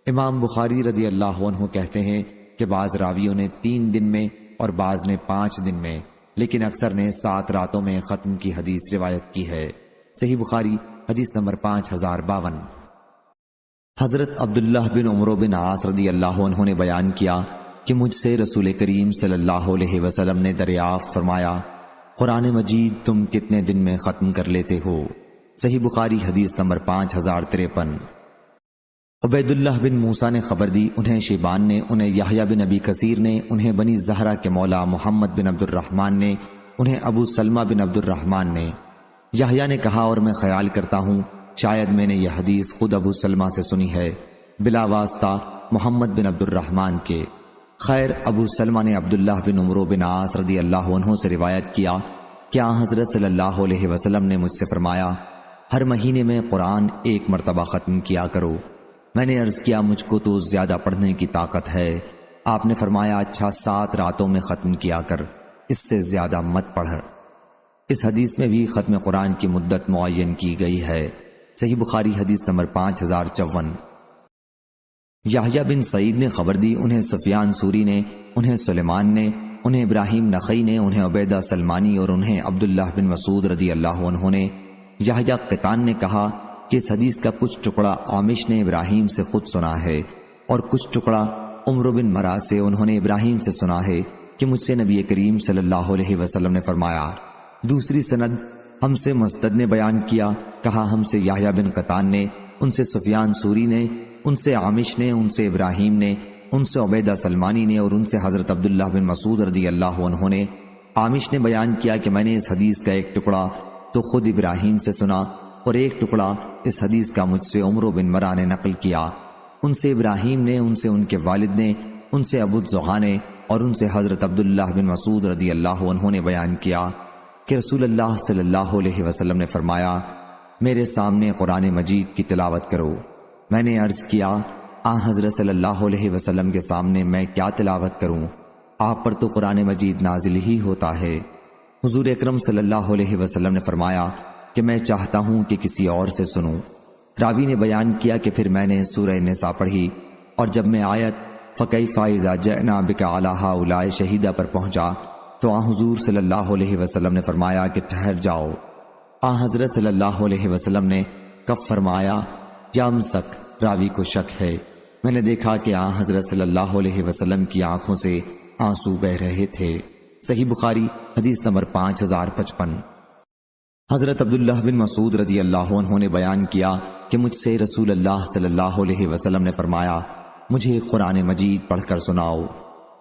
امام بخاری رضی اللہ عنہ کہتے ہیں کہ بعض راویوں نے 3 دن میں اور بعض نے 5 دن میں، لیکن اکثر نے 7 راتوں میں ختم کی حدیث روایت کی ہے۔ صحیح بخاری حدیث نمبر 5052۔ حضرت عبداللہ بن عمرو بن عاص رضی اللہ عنہ نے بیان کیا کہ مجھ سے رسول کریم صلی اللہ علیہ وسلم نے دریافت فرمایا، قرآن مجید تم کتنے دن میں ختم کر لیتے ہو؟ صحیح بخاری حدیث نمبر 5053۔ عبید اللہ بن موسیٰ نے خبر دی، انہیں شیبان نے، انہیں یحییٰ بن ابی کثیر نے، انہیں بنی زہرہ کے مولا محمد بن عبد الرحمن نے، انہیں ابو سلمہ بن عبد الرحمن نے۔ یحییٰ نے کہا، اور میں خیال کرتا ہوں شاید میں نے یہ حدیث خود ابو سلمہ سے سنی ہے بلا واسطہ محمد بن عبد الرحمن کے۔ خیر، ابو سلمہ نے عبداللہ بن عمرو بن عاص رضی اللہ عنہ سے روایت کیا کہ حضرت صلی اللہ علیہ وسلم نے مجھ سے فرمایا، ہر مہینے میں قرآن 1 مرتبہ ختم کیا کرو۔ میں نے عرض کیا، مجھ کو تو زیادہ پڑھنے کی طاقت ہے۔ آپ نے فرمایا، اچھا 7 راتوں میں ختم کیا کر، اس سے زیادہ مت پڑھ۔ اس حدیث میں بھی ختم قرآن کی مدت معین کی گئی ہے۔ صحیح بخاری حدیث نمبر 5054۔ یحییٰ بن سعید نے خبر دی، انہیں سفیان سوری نے، انہیں سلیمان نے، انہیں ابراہیم نخعی نے، انہیں عبیدہ سلمانی اور انہیں عبداللہ بن مسعود رضی اللہ عنہ نے۔ یحییٰ قطان نے کہا کہ اس حدیث کا کچھ ٹکڑا عامش نے ابراہیم سے خود سنا ہے اور کچھ ٹکڑا عمرو بن مرا سے انہوں نے ابراہیم سے سنا ہے کہ مجھ سے نبی کریم صلی اللہ علیہ وسلم نے فرمایا۔ دوسری سند ہم سے مسدد نے بیان کیا، کہا ہم سے یحییٰ بن قطان نے، ان سے سفیان سوری نے، ان سے عامش نے، ان سے ابراہیم نے، ان سے عبیدہ سلمانی نے اور ان سے حضرت عبداللہ بن مسعود رضی اللہ عنہ نے۔ عامش نے بیان کیا کہ میں نے اس حدیث کا ایک ٹکڑا تو خود ابراہیم سے سنا اور ایک ٹکڑا اس حدیث کا مجھ سے عمرو بن مرا نے نقل کیا۔ ان سے ابراہیم نے، ان سے ان کے والد نے، ان سے ابو الزغا نے اور ان سے حضرت عبداللہ بن مسعود رضی اللہ عنہ نے بیان کیا کہ رسول اللہ صلی اللہ علیہ وسلم نے فرمایا، میرے سامنے قرآن مجید کی تلاوت کرو۔ میں نے عرض کیا، حضرت صلی اللہ علیہ وسلم کے سامنے میں کیا تلاوت کروں؟ آپ پر تو قرآن مجید نازل ہی ہوتا ہے۔ حضور اکرم صلی اللہ علیہ وسلم نے فرمایا کہ میں چاہتا ہوں کہ کسی اور سے سنوں۔ راوی نے بیان کیا کہ پھر میں نے سورہ نساء پڑھی اور جب میں آیت فَكَيْفَ إِذَا جَئْنَا بِكَ عَلَىٰ هَٰؤُلَاءِ شَهِيدًا پر پہنچا تو حضور صلی اللہ علیہ وسلم نے فرمایا کہ ٹھہر جاؤ۔ حضرت صلی اللہ علیہ وسلم نے کف فرمایا یا امسک، راوی کو شک ہے۔ میں نے دیکھا کہ حضرت صلی اللہ علیہ وسلم کی آنکھوں سے آنسو بہ رہے تھے۔ صحیح بخاری حدیث نمبر 5055۔ حضرت عبداللہ بن مسعود رضی اللہ عنہ نے بیان کیا کہ مجھ سے رسول اللہ صلی اللہ علیہ وسلم نے فرمایا، مجھے قرآن مجید پڑھ کر سناؤ۔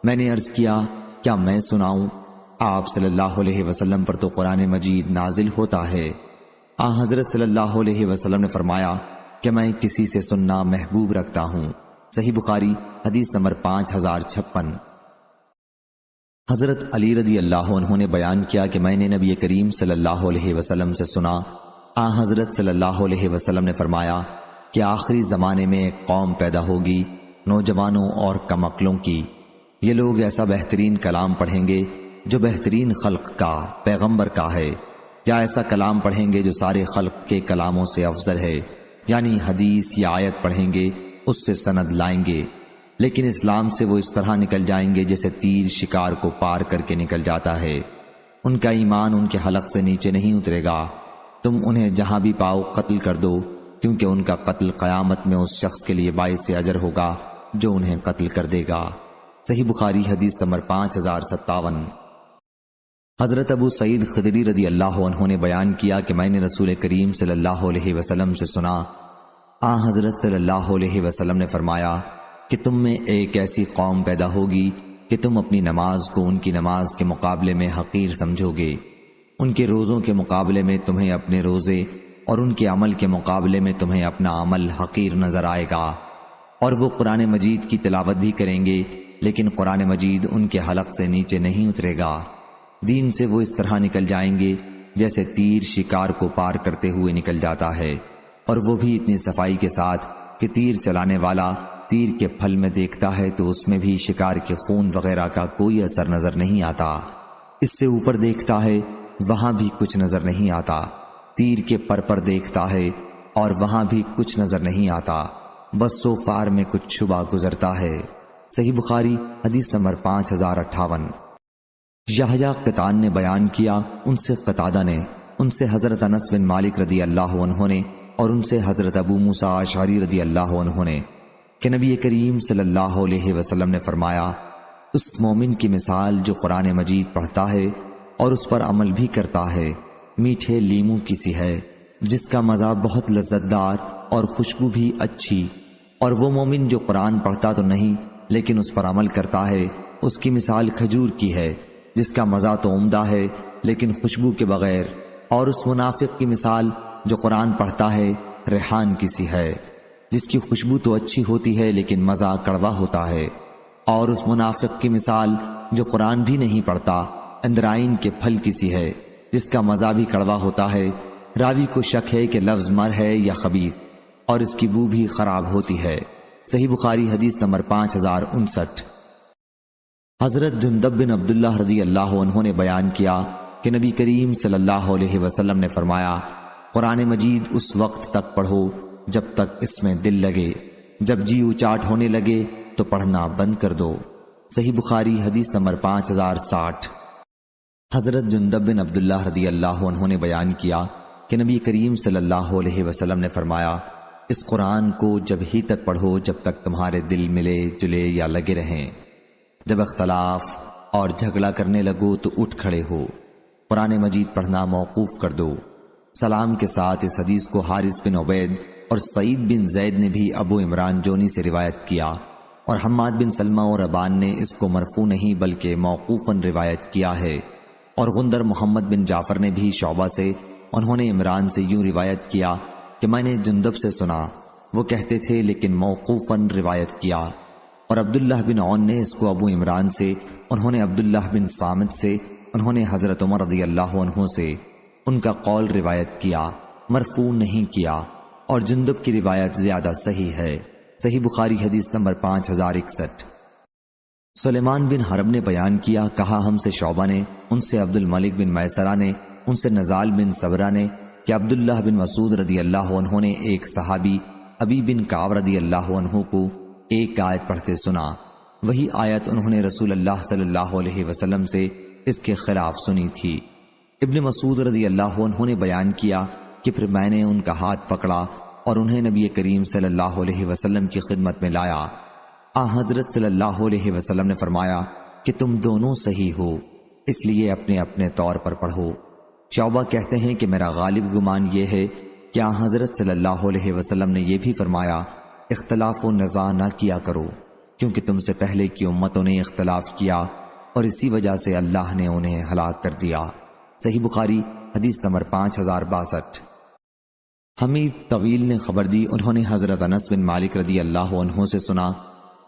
میں نے عرض کیا، کیا میں سناؤں؟ آپ صلی اللہ علیہ وسلم پر تو قرآن مجید نازل ہوتا ہے۔ حضرت صلی اللہ علیہ وسلم نے فرمایا کہ میں کسی سے سننا محبوب رکھتا ہوں۔ صحیح بخاری حدیث نمبر 5056۔ حضرت علی رضی اللہ عنہ نے بیان کیا کہ میں نے نبی کریم صلی اللہ علیہ وسلم سے سنا، حضرت صلی اللہ علیہ وسلم نے فرمایا کہ آخری زمانے میں ایک قوم پیدا ہوگی، نوجوانوں اور کم عقلوں کی۔ یہ لوگ ایسا بہترین کلام پڑھیں گے جو بہترین خلق کا، پیغمبر کا ہے، یا ایسا کلام پڑھیں گے جو سارے خلق کے کلاموں سے افضل ہے، یعنی حدیث یا آیت پڑھیں گے، اس سے سند لائیں گے، لیکن اسلام سے وہ اس طرح نکل جائیں گے جیسے تیر شکار کو پار کر کے نکل جاتا ہے۔ ان کا ایمان ان کے حلق سے نیچے نہیں اترے گا۔ تم انہیں جہاں بھی پاؤ قتل کر دو، کیونکہ ان کا قتل قیامت میں اس شخص کے لیے باعث اجر ہوگا جو انہیں قتل کر دے گا۔ صحیح بخاری حدیث نمبر 5057۔ حضرت ابو سعید خدری رضی اللہ عنہ نے بیان کیا کہ میں نے رسول کریم صلی اللہ علیہ وسلم سے سنا، حضرت صلی اللہ علیہ وسلم نے فرمایا کہ تم میں ایک ایسی قوم پیدا ہوگی کہ تم اپنی نماز کو ان کی نماز کے مقابلے میں حقیر سمجھو گے، ان کے روزوں کے مقابلے میں تمہیں اپنے روزے اور ان کے عمل کے مقابلے میں تمہیں اپنا عمل حقیر نظر آئے گا، اور وہ قرآن مجید کی تلاوت بھی کریں گے لیکن قرآن مجید ان کے حلق سے نیچے نہیں اترے گا۔ دین سے وہ اس طرح نکل جائیں گے جیسے تیر شکار کو پار کرتے ہوئے نکل جاتا ہے، اور وہ بھی اتنی صفائی کے ساتھ کہ تیر چلانے والا تیر کے پھل میں دیکھتا ہے تو اس میں بھی شکار کے خون وغیرہ کا کوئی اثر نظر نہیں آتا، اس سے اوپر دیکھتا ہے وہاں بھی کچھ نظر نہیں آتا، تیر کے پر دیکھتا ہے اور وہاں بھی کچھ نظر نہیں آتا، بس سوفار میں کچھ شبہ گزرتا ہے۔ صحیح بخاری حدیث نمبر 5058۔ یحییٰ قطان نے بیان کیا، ان سے قتادہ نے، ان سے حضرت انس بن مالک رضی اللہ عنہ نے، اور ان سے حضرت ابو موسیٰ اشعری رضی اللہ عنہ نے کہ نبی کریم صلی اللہ علیہ وسلم نے فرمایا، اس مومن کی مثال جو قرآن مجید پڑھتا ہے اور اس پر عمل بھی کرتا ہے، میٹھے لیموں کی سی ہے جس کا مزہ بہت لذت دار اور خوشبو بھی اچھی، اور وہ مومن جو قرآن پڑھتا تو نہیں لیکن اس پر عمل کرتا ہے، اس کی مثال کھجور کی ہے جس کا مزہ تو عمدہ ہے لیکن خوشبو کے بغیر، اور اس منافق کی مثال جو قرآن پڑھتا ہے ریحان کی سی ہے جس کی خوشبو تو اچھی ہوتی ہے لیکن مزہ کڑوا ہوتا ہے، اور اس منافق کی مثال جو قرآن بھی نہیں پڑھتا اندرائن کے پھل کی سی ہے جس کا مزہ بھی کڑوا ہوتا ہے۔ راوی کو شک ہے کہ لفظ مر ہے یا خبیث، اور اس کی بو بھی خراب ہوتی ہے۔ صحیح بخاری حدیث نمبر 5059۔ حضرت جندب بن عبداللہ رضی اللہ عنہ نے بیان کیا کہ نبی کریم صلی اللہ علیہ وسلم نے فرمایا، قرآن مجید اس وقت تک پڑھو جب تک اس میں دل لگے، جب جی اچاٹ ہونے لگے تو پڑھنا بند کر دو۔ صحیح بخاری حدیث نمبر 5060۔ حضرت جندب بن عبداللہ رضی اللہ عنہ نے بیان کیا کہ نبی کریم صلی اللہ علیہ وسلم نے فرمایا، اس قرآن کو جب ہی تک پڑھو جب تک تمہارے دل ملے جلے یا لگے رہیں، جب اختلاف اور جھگڑا کرنے لگو تو اٹھ کھڑے ہو، قرآن مجید پڑھنا موقوف کر دو۔ سلام کے ساتھ اس حدیث کو حارث بن عبید اور سعید بن زید نے بھی ابو عمران جونی سے روایت کیا، اور حماد بن سلمہ اور ابان نے اس کو مرفوع نہیں بلکہ موقوفاً روایت کیا ہے، اور غندر محمد بن جعفر نے بھی شعبہ سے، انہوں نے عمران سے یوں روایت کیا کہ میں نے جندب سے سنا، وہ کہتے تھے لیکن موقوفاً روایت کیا، اور عبداللہ بن عون نے اس کو ابو عمران سے، انہوں نے عبداللہ بن صامت سے، انہوں نے حضرت عمر رضی اللہ عنہ سے ان کا قول روایت کیا، مرفوع نہیں کیا، اور جندب کی روایت زیادہ صحیح ہے۔ صحیح بخاری حدیث نمبر 5061۔ سلیمان بن حرب نے بیان کیا، کہا ہم سے شعبہ نے، ان سے عبد الملک بن میسرہ نے، ان سے نزال بن صبرہ نے کہ عبداللہ بن مسعود رضی اللہ عنہ نے ایک صحابی ابی بن کعب رضی اللہ عنہ کو ایک آیت پڑھتے سنا، وہی آیت انہوں نے رسول اللہ صلی اللہ علیہ وسلم سے اس کے خلاف سنی تھی۔ ابن مسعود رضی اللہ عنہ نے بیان کیا کہ پھر میں نے ان کا ہاتھ پکڑا اور انہیں نبی کریم صلی اللہ علیہ وسلم کی خدمت میں لایا۔ حضرت صلی اللہ علیہ وسلم نے فرمایا کہ تم دونوں صحیح ہو، اس لیے اپنے اپنے طور پر پڑھو۔ شعبہ کہتے ہیں کہ میرا غالب گمان یہ ہے کہ حضرت صلی اللہ علیہ وسلم نے یہ بھی فرمایا، اختلاف و نزاع نہ کیا کرو، کیونکہ تم سے پہلے کی امتوں نے اختلاف کیا اور اسی وجہ سے اللہ نے انہیں ہلاک کر دیا۔ صحیح بخاری حدیث نمبر 5062۔ حمید طویل نے خبر دی، انہوں نے حضرت انس بن مالک رضی اللہ عنہ سے سنا،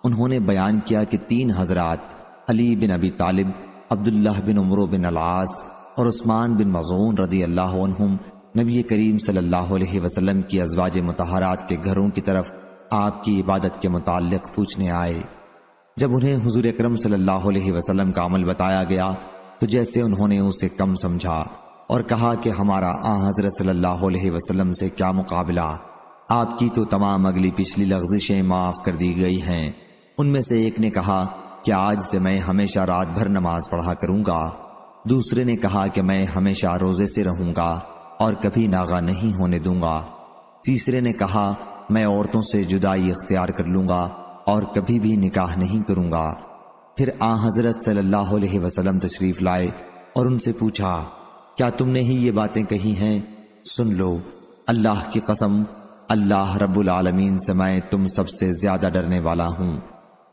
انہوں نے بیان کیا کہ 3 حضرات علی بن ابی طالب، عبداللہ بن عمرو بن العاص اور عثمان بن مظعون رضی اللہ عنہم نبی کریم صلی اللہ علیہ وسلم کی ازواج مطہرات کے گھروں کی طرف آپ کی عبادت کے متعلق پوچھنے آئے۔ جب انہیں حضور اکرم صلی اللہ علیہ وسلم کا عمل بتایا گیا تو جیسے انہوں نے اسے کم سمجھا اور کہا کہ ہمارا حضرت صلی اللہ علیہ وسلم سے کیا مقابلہ، آپ کی تو تمام اگلی پچھلی لغزشیں معاف کر دی گئی ہیں۔ ان میں سے ایک نے کہا کہ آج سے میں ہمیشہ رات بھر نماز پڑھا کروں گا، دوسرے نے کہا کہ میں ہمیشہ روزے سے رہوں گا اور کبھی ناغہ نہیں ہونے دوں گا، تیسرے نے کہا میں عورتوں سے جدائی اختیار کر لوں گا اور کبھی بھی نکاح نہیں کروں گا۔ پھر حضرت صلی اللہ علیہ وسلم تشریف لائے اور ان سے پوچھا کیا تم نے ہی یہ باتیں کہی ہیں؟ سن لو، اللہ کی قسم، اللہ رب العالمین سے میں تم سب سے زیادہ ڈرنے والا ہوں،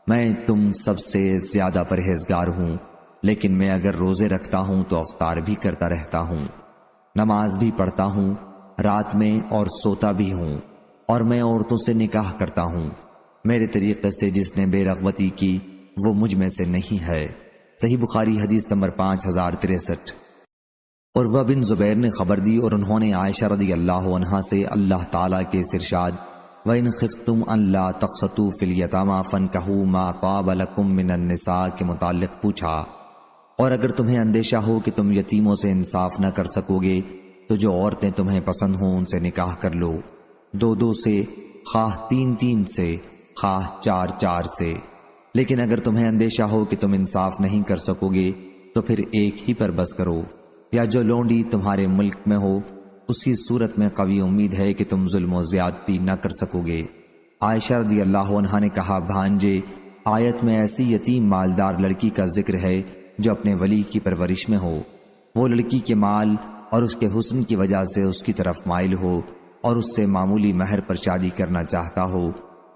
میں تم سب سے زیادہ پرہیزگار ہوں، لیکن میں اگر روزے رکھتا ہوں تو افطار بھی کرتا رہتا ہوں، نماز بھی پڑھتا ہوں، رات میں اور سوتا بھی ہوں، اور میں عورتوں سے نکاح کرتا ہوں، میرے طریقے سے جس نے بے رغبتی کی وہ مجھ میں سے نہیں ہے۔ صحیح بخاری حدیث نمبر 5063۔ اور وہ بن زبیر نے خبر دی اور انہوں نے عائشہ رضی اللہ عنہا سے اللہ تعالیٰ کے ارشاد وَإِنْ خِفْتُمْ أَلَّا تَقْسَطُوا فِي الْيَتَامَىٰ فَانكِحُوا مَا طَابَ لَكُم مِّنَ النِّسَاءِ کے متعلق پوچھا، اور اگر تمہیں اندیشہ ہو کہ تم یتیموں سے انصاف نہ کر سکو گے تو جو عورتیں تمہیں پسند ہوں ان سے نکاح کر لو، 2 سے، خواہ 3 سے، خواہ 4 سے۔ لیکن اگر تمہیں اندیشہ ہو کہ تم انصاف نہیں کر سکو گے تو پھر ایک ہی پر بس کرو، یا جو لونڈی تمہارے ملک میں ہو اسی صورت میں قوی امید ہے کہ تم ظلم و زیادتی نہ کر سکو گے۔ عائشہ رضی اللہ عنہا نے کہا، بھانجے، آیت میں ایسی یتیم مالدار لڑکی کا ذکر ہے جو اپنے ولی کی پرورش میں ہو، وہ لڑکی کے مال اور اس کے حسن کی وجہ سے اس کی طرف مائل ہو اور اس سے معمولی مہر پر شادی کرنا چاہتا ہو،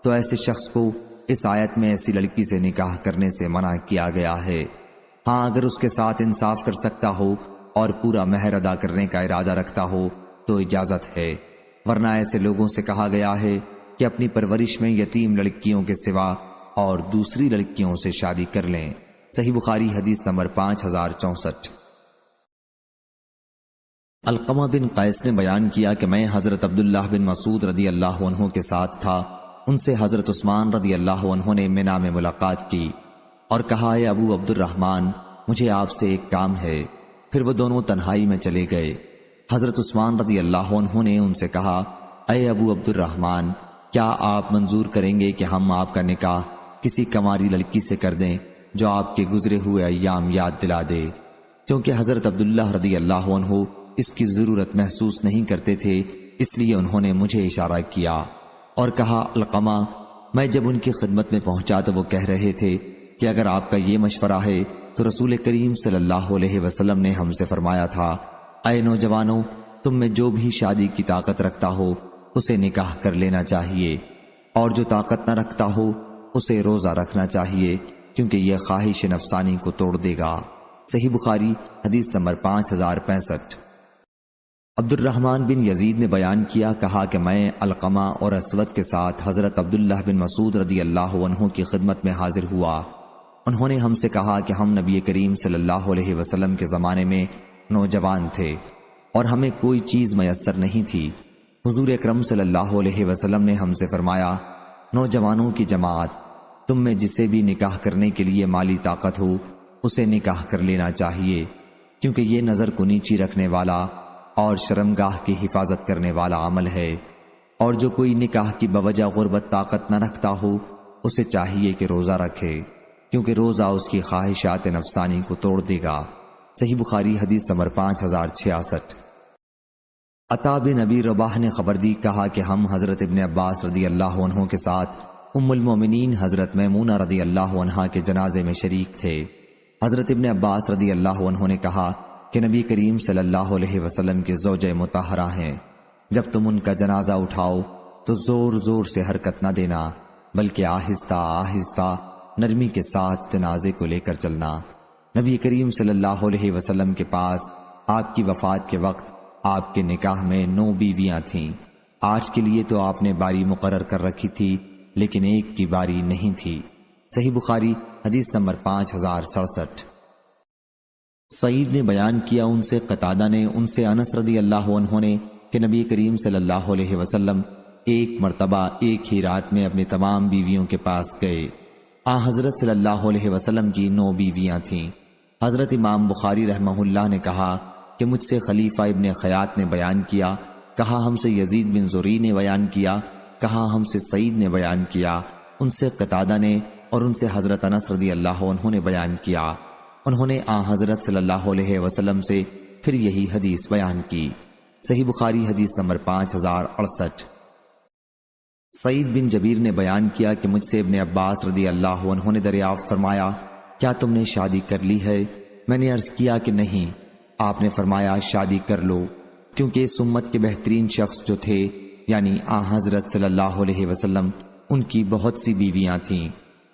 تو ایسے شخص کو اس آیت میں ایسی لڑکی سے نکاح کرنے سے منع کیا گیا ہے۔ ہاں، اگر اس کے ساتھ انصاف کر سکتا ہو اور پورا مہر ادا کرنے کا ارادہ رکھتا ہو تو اجازت ہے، ورنہ ایسے لوگوں سے کہا گیا ہے کہ اپنی پرورش میں یتیم لڑکیوں کے سوا اور دوسری لڑکیوں سے شادی کر لیں۔ صحیح بخاری حدیث نمبر 5064۔ علقمہ بن قیس نے بیان کیا کہ میں حضرت عبداللہ بن مسعود رضی اللہ عنہ کے ساتھ تھا، ان سے حضرت عثمان رضی اللہ عنہ نے منا میں ملاقات کی اور کہا، اے ابو عبد الرحمن، مجھے آپ سے ایک کام ہے۔ پھر وہ دونوں تنہائی میں چلے گئے۔ حضرت عثمان رضی اللہ عنہ نے ان سے کہا، اے ابو عبد الرحمن، کیا آپ منظور کریں گے کہ ہم آپ کا نکاح کسی کنواری لڑکی سے کر دیں جو آپ کے گزرے ہوئے ایام یاد دلا دے؟ کیونکہ حضرت عبداللہ رضی اللہ عنہ اس کی ضرورت محسوس نہیں کرتے تھے، اس لیے انہوں نے مجھے اشارہ کیا اور کہا، علقمہ، میں جب ان کی خدمت میں پہنچا تو وہ کہہ رہے تھے کہ اگر آپ کا یہ مشورہ ہے تو رسول کریم صلی اللہ علیہ وسلم نے ہم سے فرمایا تھا، اے نوجوانوں، تم میں جو بھی شادی کی طاقت رکھتا ہو اسے نکاح کر لینا چاہیے، اور جو طاقت نہ رکھتا ہو اسے روزہ رکھنا چاہیے، کیونکہ یہ خواہش نفسانی کو توڑ دے گا۔ صحیح بخاری حدیث نمبر 5065۔ عبد الرحمن بن یزید نے بیان کیا، کہا کہ میں علقمہ اور اسود کے ساتھ حضرت عبداللہ بن مسعود رضی اللہ عنہ کی خدمت میں حاضر ہوا۔ انہوں نے ہم سے کہا کہ ہم نبی کریم صلی اللہ علیہ وسلم کے زمانے میں نوجوان تھے اور ہمیں کوئی چیز میسر نہیں تھی۔ حضور اکرم صلی اللہ علیہ وسلم نے ہم سے فرمایا، نوجوانوں کی جماعت، تم میں جسے بھی نکاح کرنے کے لیے مالی طاقت ہو اسے نکاح کر لینا چاہیے، کیونکہ یہ نظر کو نیچی رکھنے والا اور شرمگاہ کی حفاظت کرنے والا عمل ہے، اور جو کوئی نکاح کی بوجہ غربت طاقت نہ رکھتا ہو اسے چاہیے کہ روزہ رکھے، کیونکہ روزہ اس کی خواہشات نفسانی کو توڑ دے گا۔ صحیح بخاری حدیث نمبر 5066۔ عطا بن ابی رباح نے خبر دی، کہا کہ ہم حضرت ابن عباس رضی اللہ عنہ کے ساتھ ام المومنین حضرت میمونہ رضی اللہ عنہا کے جنازے میں شریک تھے۔ حضرت ابن عباس رضی اللہ عنہ نے کہا کہ نبی کریم صلی اللہ علیہ وسلم کے زوجہ مطہرہ ہیں، جب تم ان کا جنازہ اٹھاؤ تو زور زور سے حرکت نہ دینا، بلکہ آہستہ آہستہ نرمی کے ساتھ جنازے کو لے کر چلنا۔ نبی کریم صلی اللہ علیہ وسلم کے پاس آپ کی وفات کے وقت آپ کے نکاح میں 9 بیویاں تھیں۔ 8 کے لیے تو آپ نے باری مقرر کر رکھی تھی، لیکن ایک کی باری نہیں تھی۔ صحیح بخاری حدیث نمبر 5067۔ سعید نے بیان کیا، ان سے قتادہ نے، ان سے انس رضی اللہ عنہ نے کہ نبی کریم صلی اللہ علیہ وسلم ایک مرتبہ ایک ہی رات میں اپنی تمام بیویوں کے پاس گئے۔ حضرت صلی اللہ علیہ وسلم کی 9 بیویاں تھیں۔ حضرت امام بخاری رحمہ اللہ نے کہا کہ مجھ سے خلیفہ ابن خیاط نے بیان کیا، کہا ہم سے یزید بن زری نے بیان کیا، کہا ہم سے سعید نے بیان کیا، ان سے قتادہ نے، اور ان سے حضرت انس رضی اللہ عنہ نے بیان کیا۔ انہوں نے حضرت صلی اللہ علیہ وسلم سے پھر یہی حدیث بیان کی۔ صحیح بخاری حدیث نمبر 5068۔ سعید بن جبیر نے بیان کیا کہ مجھ سے ابن عباس رضی اللہ عنہ نے دریافت فرمایا، کیا تم نے شادی کر لی ہے؟ میں نے عرض کیا کہ نہیں۔ آپ نے فرمایا، شادی کر لو، کیونکہ اس امت کے بہترین شخص جو تھے یعنی حضرت صلی اللہ علیہ وسلم، ان کی بہت سی بیویاں تھیں۔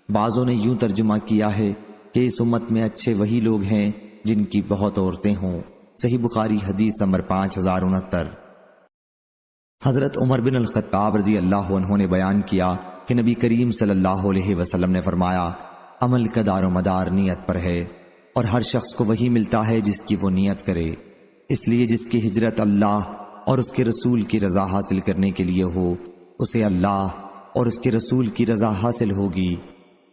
بعضوں نے یوں ترجمہ کیا ہے کہ اس امت میں اچھے وہی لوگ ہیں جن کی بہت عورتیں ہوں۔ صحیح بخاری حدیث نمبر 5069۔ حضرت عمر بن الخطاب رضی اللہ عنہ نے بیان کیا کہ نبی کریم صلی اللہ علیہ وسلم نے فرمایا، عمل کا دار و مدار نیت پر ہے، اور ہر شخص کو وہی ملتا ہے جس کی وہ نیت کرے۔ اس لیے جس کی ہجرت اللہ اور اس کے رسول کی رضا حاصل کرنے کے لیے ہو، اسے اللہ اور اس کے رسول کی رضا حاصل ہوگی،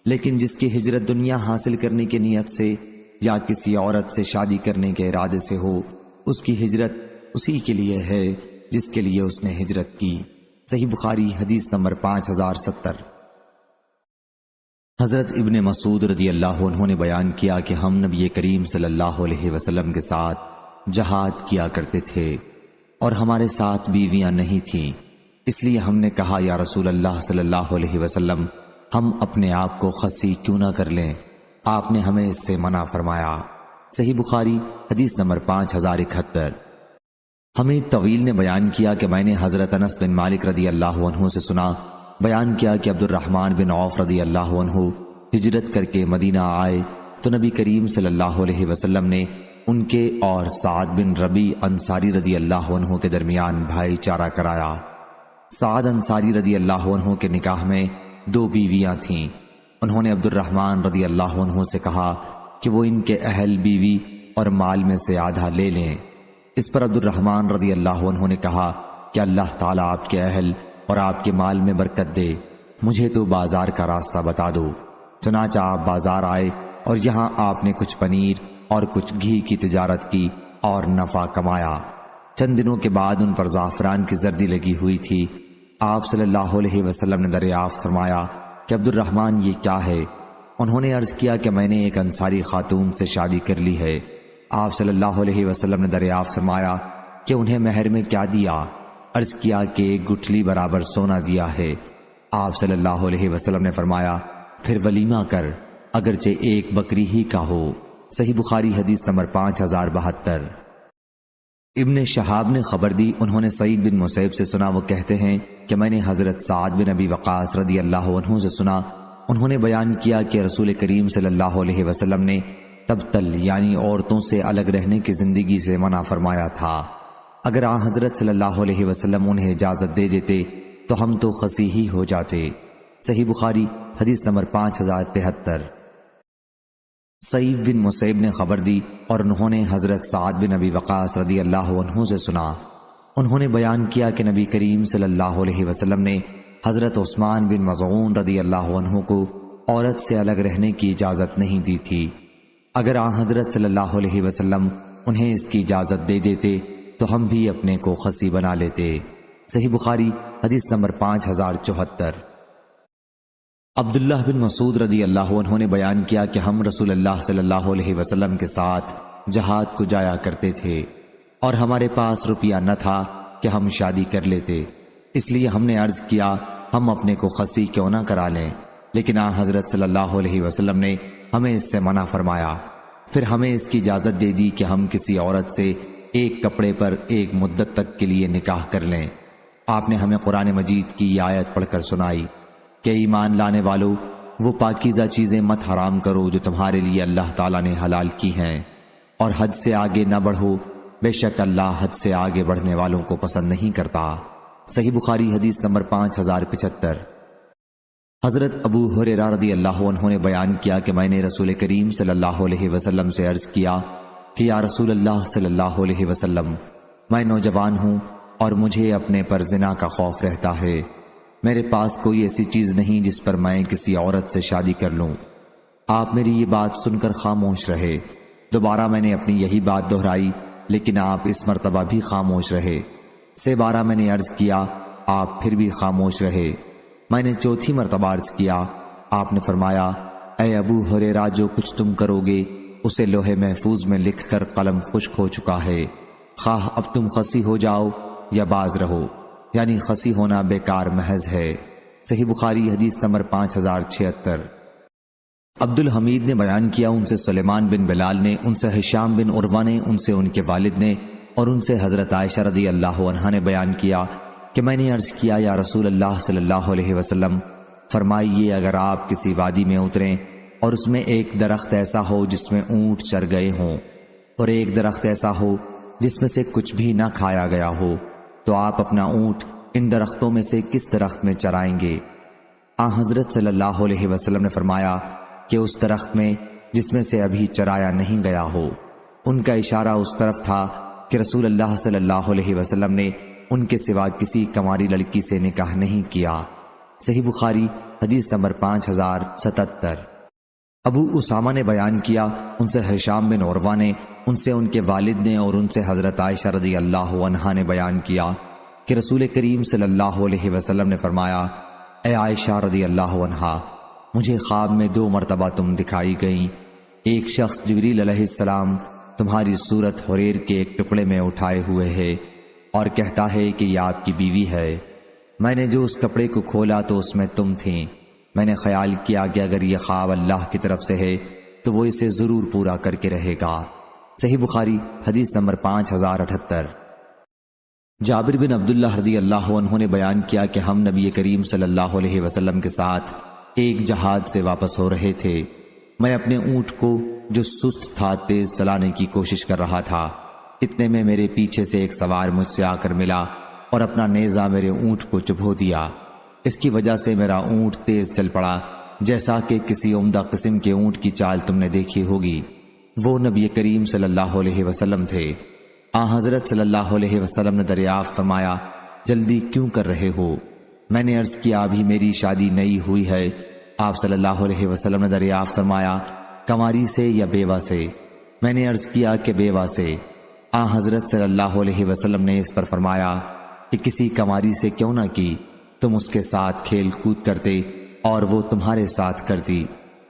لیکن جس کی ہجرت دنیا حاصل کرنے کی نیت سے یا کسی عورت سے شادی کرنے کے ارادے سے ہو، اس کی ہجرت اسی کے لیے ہے جس کے لیے اس نے ہجرت کی۔ صحیح بخاری حدیث نمبر 5070۔ حضرت ابن مسعود رضی اللہ عنہ نے بیان کیا کہ ہم نبی کریم صلی اللہ علیہ وسلم کے ساتھ جہاد کیا کرتے تھے اور ہمارے ساتھ بیویاں نہیں تھیں، اس لیے ہم نے کہا یا رسول اللہ صلی اللہ علیہ وسلم ہم اپنے آپ کو خصی کیوں نہ کر لیں؟ آپ نے ہمیں اس سے منع فرمایا۔ صحیح بخاری حدیث نمبر 5071۔ حمید طویل نے بیان کیا کہ میں نے حضرت انس بن مالک رضی اللہ عنہ سے سنا، بیان کیا کہ عبد الرحمن بن عوف رضی اللہ عنہ ہجرت کر کے مدینہ آئے تو نبی کریم صلی اللہ علیہ وسلم نے ان کے اور سعد بن ربیع انصاری رضی اللہ عنہ کے درمیان بھائی چارہ کرایا۔ سعد انصاری رضی اللہ عنہ کے نکاح میں 2 بیویاں تھیں۔ انہوں نے عبد الرحمن رضی اللہ عنہ سے کہا کہ وہ ان کے اہل بیوی اور مال میں سے آدھا لے لیں۔ اس پر عبد الرحمن رضی اللہ عنہ نے کہا کہ اللہ تعالیٰ آپ کے اہل اور آپ کے مال میں برکت دے، مجھے تو بازار کا راستہ بتا دو۔ چنانچہ آپ بازار آئے اور یہاں آپ نے کچھ پنیر اور کچھ گھی کی تجارت کی اور نفع کمایا۔ چند دنوں کے بعد ان پر زعفران کی زردی لگی ہوئی تھی۔ آپ صلی اللہ علیہ وسلم نے دریافت فرمایا کہ عبد الرحمن یہ کیا ہے؟ انہوں نے عرض کیا کہ میں نے ایک انصاری خاتون سے شادی کر لی ہے۔ آپ صلی اللہ علیہ وسلم نے دریافت فرمایا کہ انہیں مہر میں کیا دیا؟ عرض کیا کہ 1 گٹھلی برابر سونا دیا ہے۔ آپ صلی اللہ علیہ وسلم نے فرمایا پھر ولیمہ کر، اگرچہ 1 بکری ہی کا ہو۔ صحیح بخاری حدیث نمبر 5072۔ ابن شہاب نے خبر دی، انہوں نے سعید بن مسیب سے سنا، وہ کہتے ہیں کہ میں نے حضرت سعد بن ابی وقاص رضی اللہ عنہ سے سنا، انہوں نے بیان کیا کہ رسول کریم صلی اللہ علیہ وسلم نے تبتل یعنی عورتوں سے الگ رہنے کی زندگی سے منع فرمایا تھا۔ اگر آن حضرت صلی اللہ علیہ وسلم انہیں اجازت دے دیتے تو ہم تو خصی ہی ہو جاتے۔ صحیح بخاری حدیث نمبر 5073۔ سعید بن مسیب نے خبر دی اور انہوں نے حضرت سعد بن ابی وقاص رضی اللہ عنہ سے سنا، انہوں نے بیان کیا کہ نبی کریم صلی اللہ علیہ وسلم نے حضرت عثمان بن مظعون رضی اللہ عنہ کو عورت سے الگ رہنے کی اجازت نہیں دی تھی۔ اگر آن حضرت صلی اللہ علیہ وسلم انہیں اس کی اجازت دے دیتے تو ہم بھی اپنے کو خصی بنا لیتے۔ صحیح بخاری حدیث نمبر 5074۔ عبداللہ بن مسعود رضی اللہ عنہ نے بیان کیا کہ ہم رسول اللہ صلی اللہ علیہ وسلم کے ساتھ جہاد کو جایا کرتے تھے اور ہمارے پاس روپیہ نہ تھا کہ ہم شادی کر لیتے، اس لیے ہم نے عرض کیا ہم اپنے کو خصی کیوں نہ کرا لیں، لیکن آن حضرت صلی اللہ علیہ وسلم نے ہمیں اس سے منع فرمایا۔ پھر ہمیں اس کی اجازت دے دی کہ ہم کسی عورت سے 1 کپڑے پر 1 مدت تک کے لیے نکاح کر لیں۔ آپ نے ہمیں قرآن مجید کی یہ آیت پڑھ کر سنائی کہ ایمان لانے والو وہ پاکیزہ چیزیں مت حرام کرو جو تمہارے لیے اللہ تعالیٰ نے حلال کی ہیں، اور حد سے آگے نہ بڑھو، بے شک اللہ حد سے آگے بڑھنے والوں کو پسند نہیں کرتا۔ صحیح بخاری حدیث نمبر 5075۔ حضرت ابو ہریرہ رضی اللہ عنہ نے بیان کیا کہ میں نے رسول کریم صلی اللہ علیہ وسلم سے عرض کیا کہ یا رسول اللہ صلی اللہ علیہ وسلم، میں نوجوان ہوں اور مجھے اپنے پر زنا کا خوف رہتا ہے، میرے پاس کوئی ایسی چیز نہیں جس پر میں کسی عورت سے شادی کر لوں۔ آپ میری یہ بات سن کر خاموش رہے۔ دوبارہ میں نے اپنی یہی بات دہرائی، لیکن آپ اس مرتبہ بھی خاموش رہے۔ سے بارہ میں نے عرض کیا، آپ پھر بھی خاموش رہے۔ میں نے چوتھی مرتبہ عرض کیا، آپ نے فرمایا اے ابو ہریرہ، جو کچھ تم کرو گے اسے لوح محفوظ میں لکھ کر قلم خشک ہو چکا ہے، خواہ اب تم خصی ہو جاؤ یا باز رہو، یعنی خصی ہونا بیکار محض ہے۔ صحیح بخاری حدیث نمبر 5076۔ عبد الحمید نے بیان کیا، ان سے سلیمان بن بلال نے، ان سے ہشام بن عروہ نے، ان سے ان کے والد نے، اور ان سے حضرت عائشہ رضی اللہ عنہا نے بیان کیا کہ میں نے عرض کیا یا رسول اللہ صلی اللہ علیہ وسلم، فرمائیے اگر آپ کسی وادی میں اتریں اور اس میں ایک درخت ایسا ہو جس میں اونٹ چر گئے ہوں، اور ایک درخت ایسا ہو جس میں سے کچھ بھی نہ کھایا گیا ہو، تو آپ اپنا اونٹ ان درختوں میں سے کس درخت میں چرائیں گے؟ حضرت صلی اللہ علیہ وسلم نے فرمایا کہ اس درخت میں جس میں سے ابھی چرایا نہیں گیا ہو۔ ان کا اشارہ اس طرف تھا کہ رسول اللہ صلی اللہ علیہ وسلم نے ان کے سوا کسی کنواری لڑکی سے نکاح نہیں کیا۔ صحیح بخاری حدیث نمبر 5077۔ ابو اسامہ نے بیان کیا، ان سے ہشام بن عروہ نے، ان سے ان کے والد نے اور ان سے حضرت عائشہ رضی اللہ عنہا نے بیان کیا کہ رسول کریم صلی اللہ علیہ وسلم نے فرمایا، اے عائشہ رضی اللہ عنہا، مجھے خواب میں 2 مرتبہ تم دکھائی گئیں۔ ایک شخص جبریل علیہ السلام تمہاری صورت حریر کے ایک ٹکڑے میں اٹھائے ہوئے ہے اور کہتا ہے کہ یہ آپ کی بیوی ہے۔ میں نے جو اس کپڑے کو کھولا تو اس میں تم تھیں۔ میں نے خیال کیا کہ اگر یہ خواب اللہ کی طرف سے ہے تو وہ اسے ضرور پورا کر کے رہے گا۔ صحیح بخاری حدیث نمبر 5078۔ جابر بن عبداللہ رضی اللہ عنہ نے بیان کیا کہ ہم نبی کریم صلی اللہ علیہ وسلم کے ساتھ ایک جہاد سے واپس ہو رہے تھے۔ میں اپنے اونٹ کو جو سست تھا تیز چلانے کی کوشش کر رہا تھا، اتنے میں میرے پیچھے سے ایک سوار مجھ سے آ کر ملا اور اپنا نیزہ میرے اونٹ کو چبھو دیا۔ اس کی وجہ سے میرا اونٹ تیز چل پڑا، جیسا کہ کسی عمدہ قسم کے اونٹ کی چال تم نے دیکھی ہوگی۔ وہ نبی کریم صلی اللہ علیہ وسلم تھے۔ حضرت صلی اللہ علیہ وسلم نے دریافت فرمایا، جلدی کیوں کر رہے ہو؟ میں نے عرض کیا، ابھی میری شادی نئی ہوئی ہے۔ آپ صلی اللہ علیہ وسلم نے دریافت فرمایا، کنواری سے یا بیوہ سے؟ میں نے عرض کیا کہ بیوہ سے۔ حضرت صلی اللہ علیہ وسلم نے اس پر فرمایا کہ کسی کنواری سے کیوں نہ کی، تم اس کے ساتھ کھیل کود کرتے اور وہ تمہارے ساتھ کرتی۔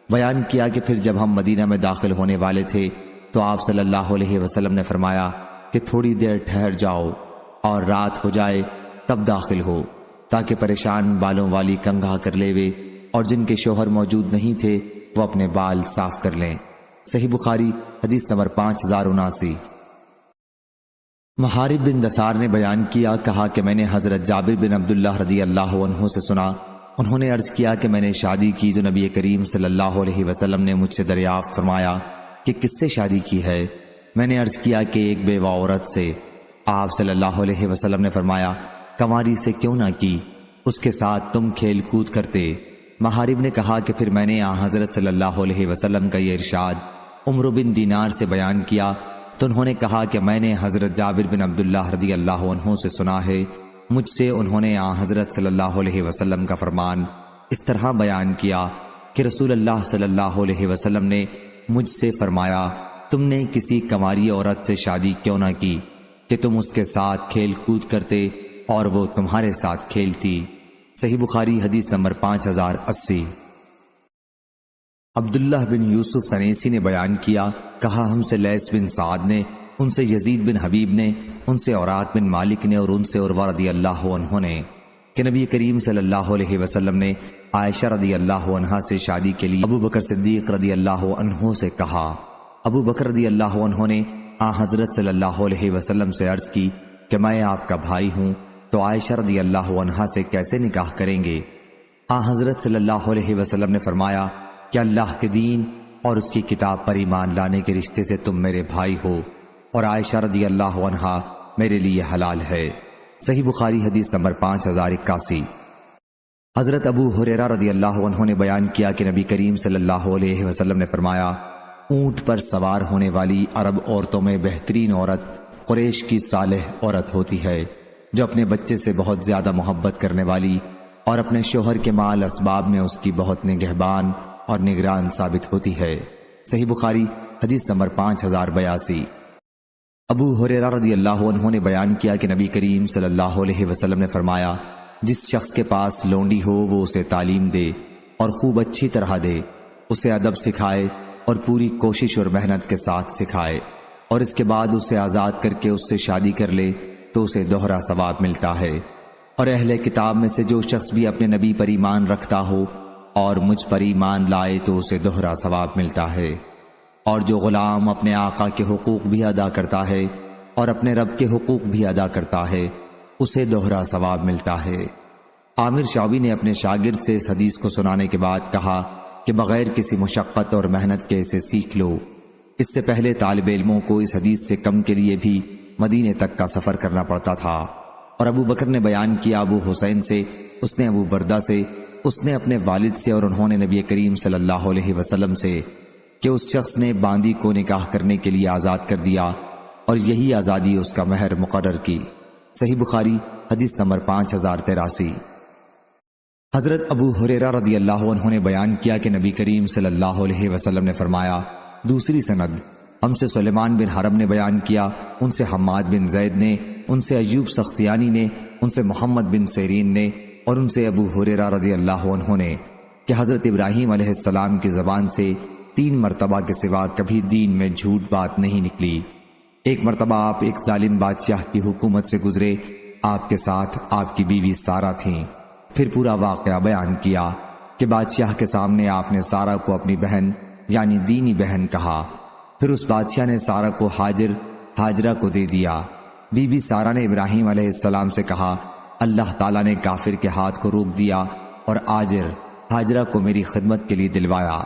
بیان کیا کہ پھر جب ہم مدینہ میں داخل ہونے والے تھے تو آپ صلی اللہ علیہ وسلم نے فرمایا کہ تھوڑی دیر ٹھہر جاؤ اور رات ہو جائے تب داخل ہو، تاکہ پریشان بالوں والی کنگھا کر لیوے اور جن کے شوہر موجود نہیں تھے وہ اپنے بال صاف کر لیں۔ صحیح بخاری حدیث نمبر 5079۔ محارب بن دثار نے بیان کیا، کہا کہ میں نے حضرت جابر بن عبداللہ رضی اللہ عنہ سے سنا، انہوں نے عرض کیا کہ میں نے شادی کی تو نبی کریم صلی اللہ علیہ وسلم نے مجھ سے دریافت فرمایا کہ کس سے شادی کی ہے؟ میں نے عرض کیا کہ ایک بیوہ عورت سے۔ آپ صلی اللہ علیہ وسلم نے فرمایا، کنواری سے کیوں نہ کی، اس کے ساتھ تم کھیل کود کرتے۔ محارب نے کہا کہ پھر میں نے حضرت صلی اللہ علیہ وسلم کا یہ ارشاد عمر بن دینار سے بیان کیا تو انہوں نے کہا کہ میں نے حضرت جابر بن عبداللہ رضی اللہ عنہ سے سنا ہے، مجھ سے انہوں نے حضرت صلی اللہ علیہ وسلم کا فرمان اس طرح بیان کیا کہ رسول اللہ صلی اللہ علیہ وسلم نے مجھ سے فرمایا، تم نے کسی کنواری عورت سے شادی کیوں نہ کی کہ تم اس کے ساتھ کھیل کود کرتے اور وہ تمہارے ساتھ کھیلتی۔ صحیح بخاری حدیث نمبر 5080۔ عبداللہ بن یوسف تنیسی نے بیان کیا، کہا ہم سے لیث بن سعد نے، ان سے یزید بن حبیب نے، ان سے عورات بن مالک نے اور ان سے عروہ رضی اللہ عنہ نے کہ نبی کریم صلی اللہ علیہ وسلم نے عائشہ رضی اللہ عنہا سے شادی کے لیے ابو بکر صدیق رضی اللہ عنہ سے کہا۔ ابو بکر رضی اللہ عنہ نے حضرت صلی اللہ علیہ وسلم سے عرض کی کہ میں آپ کا بھائی ہوں تو عائشہ رضی اللہ عنہا سے کیسے نکاح کریں گے؟ حضرت صلی اللہ علیہ وسلم نے فرمایا کہ اللہ کے دین اور اس کی کتاب پر ایمان لانے کے رشتے سے تم میرے بھائی ہو اور عائشہ رضی اللہ عنہا میرے لیے حلال ہے۔ صحیح بخاری حدیث نمبر 5081۔ حضرت ابو ہریرہ رضی اللہ عنہ نے بیان کیا کہ نبی کریم صلی اللہ علیہ وسلم نے فرمایا، اونٹ پر سوار ہونے والی عرب عورتوں میں بہترین عورت قریش کی صالح عورت ہوتی ہے، جو اپنے بچے سے بہت زیادہ محبت کرنے والی اور اپنے شوہر کے مال اسباب میں اس کی بہت نگہبان اور نگران ثابت ہوتی ہے۔ صحیح بخاری حدیث نمبر 5082۔ ابو ہریرہ رضی اللہ عنہ نے بیان کیا کہ نبی کریم صلی اللہ علیہ وسلم نے فرمایا، جس شخص کے پاس لونڈی ہو وہ اسے تعلیم دے اور خوب اچھی طرح دے، اسے ادب سکھائے اور پوری کوشش اور محنت کے ساتھ سکھائے، اور اس کے بعد اسے آزاد کر کے اس سے شادی کر لے تو اسے دوہرا ثواب ملتا ہے۔ اور اہل کتاب میں سے جو شخص بھی اپنے نبی پر ایمان رکھتا ہو اور مجھ پر ایمان لائے تو اسے دوہرا ثواب ملتا ہے۔ اور جو غلام اپنے آقا کے حقوق بھی ادا کرتا ہے اور اپنے رب کے حقوق بھی ادا کرتا ہے اسے دوہرا ثواب ملتا ہے۔ عامر شعبی نے اپنے شاگرد سے اس حدیث کو سنانے کے بعد کہا کہ بغیر کسی مشقت اور محنت کے اسے سیکھ لو۔ اس سے پہلے طالب علموں کو اس حدیث سے کم کے لیے بھی مدینے تک کا سفر کرنا پڑتا تھا۔ اور ابو بکر نے بیان کیا ابو حسین سے، اس نے ابو بردہ سے، اس نے اپنے والد سے اور انہوں نے نبی کریم صلی اللہ علیہ وسلم سے کہ اس شخص نے باندی کو نکاح کرنے کے لیے آزاد کر دیا اور یہی آزادی اس کا مہر مقرر کی۔ صحیح بخاری حدیث نمبر 5083۔ حضرت ابو ہریرہ رضی اللہ عنہ نے بیان کیا کہ نبی کریم صلی اللہ علیہ وسلم نے فرمایا، دوسری سند ہم سے سلیمان بن حرب نے بیان کیا، ان سے حماد بن زید نے، ان سے ایوب سختیانی نے، ان سے محمد بن سیرین نے، اور ان سے ابو ہریرہ رضی اللہ عنہ نے کہ حضرت ابراہیم علیہ السلام کی زبان سے 3 مرتبہ کے سوا کبھی دین میں جھوٹ بات نہیں نکلی۔ ایک مرتبہ آپ ایک ظالم بادشاہ کی حکومت سے گزرے، آپ کے ساتھ آپ کی بیوی سارہ تھیں۔ پھر پورا واقعہ بیان کیا کہ بادشاہ کے سامنے آپ نے سارہ کو اپنی بہن یعنی دینی بہن کہا۔ پھر اس بادشاہ نے سارہ کو ہاجرہ کو دے دیا۔ بی بی سارہ نے ابراہیم علیہ السلام سے کہا، اللہ تعالیٰ نے کافر کے ہاتھ کو روک دیا اور ہاجرہ کو میری خدمت کے لیے دلوایا۔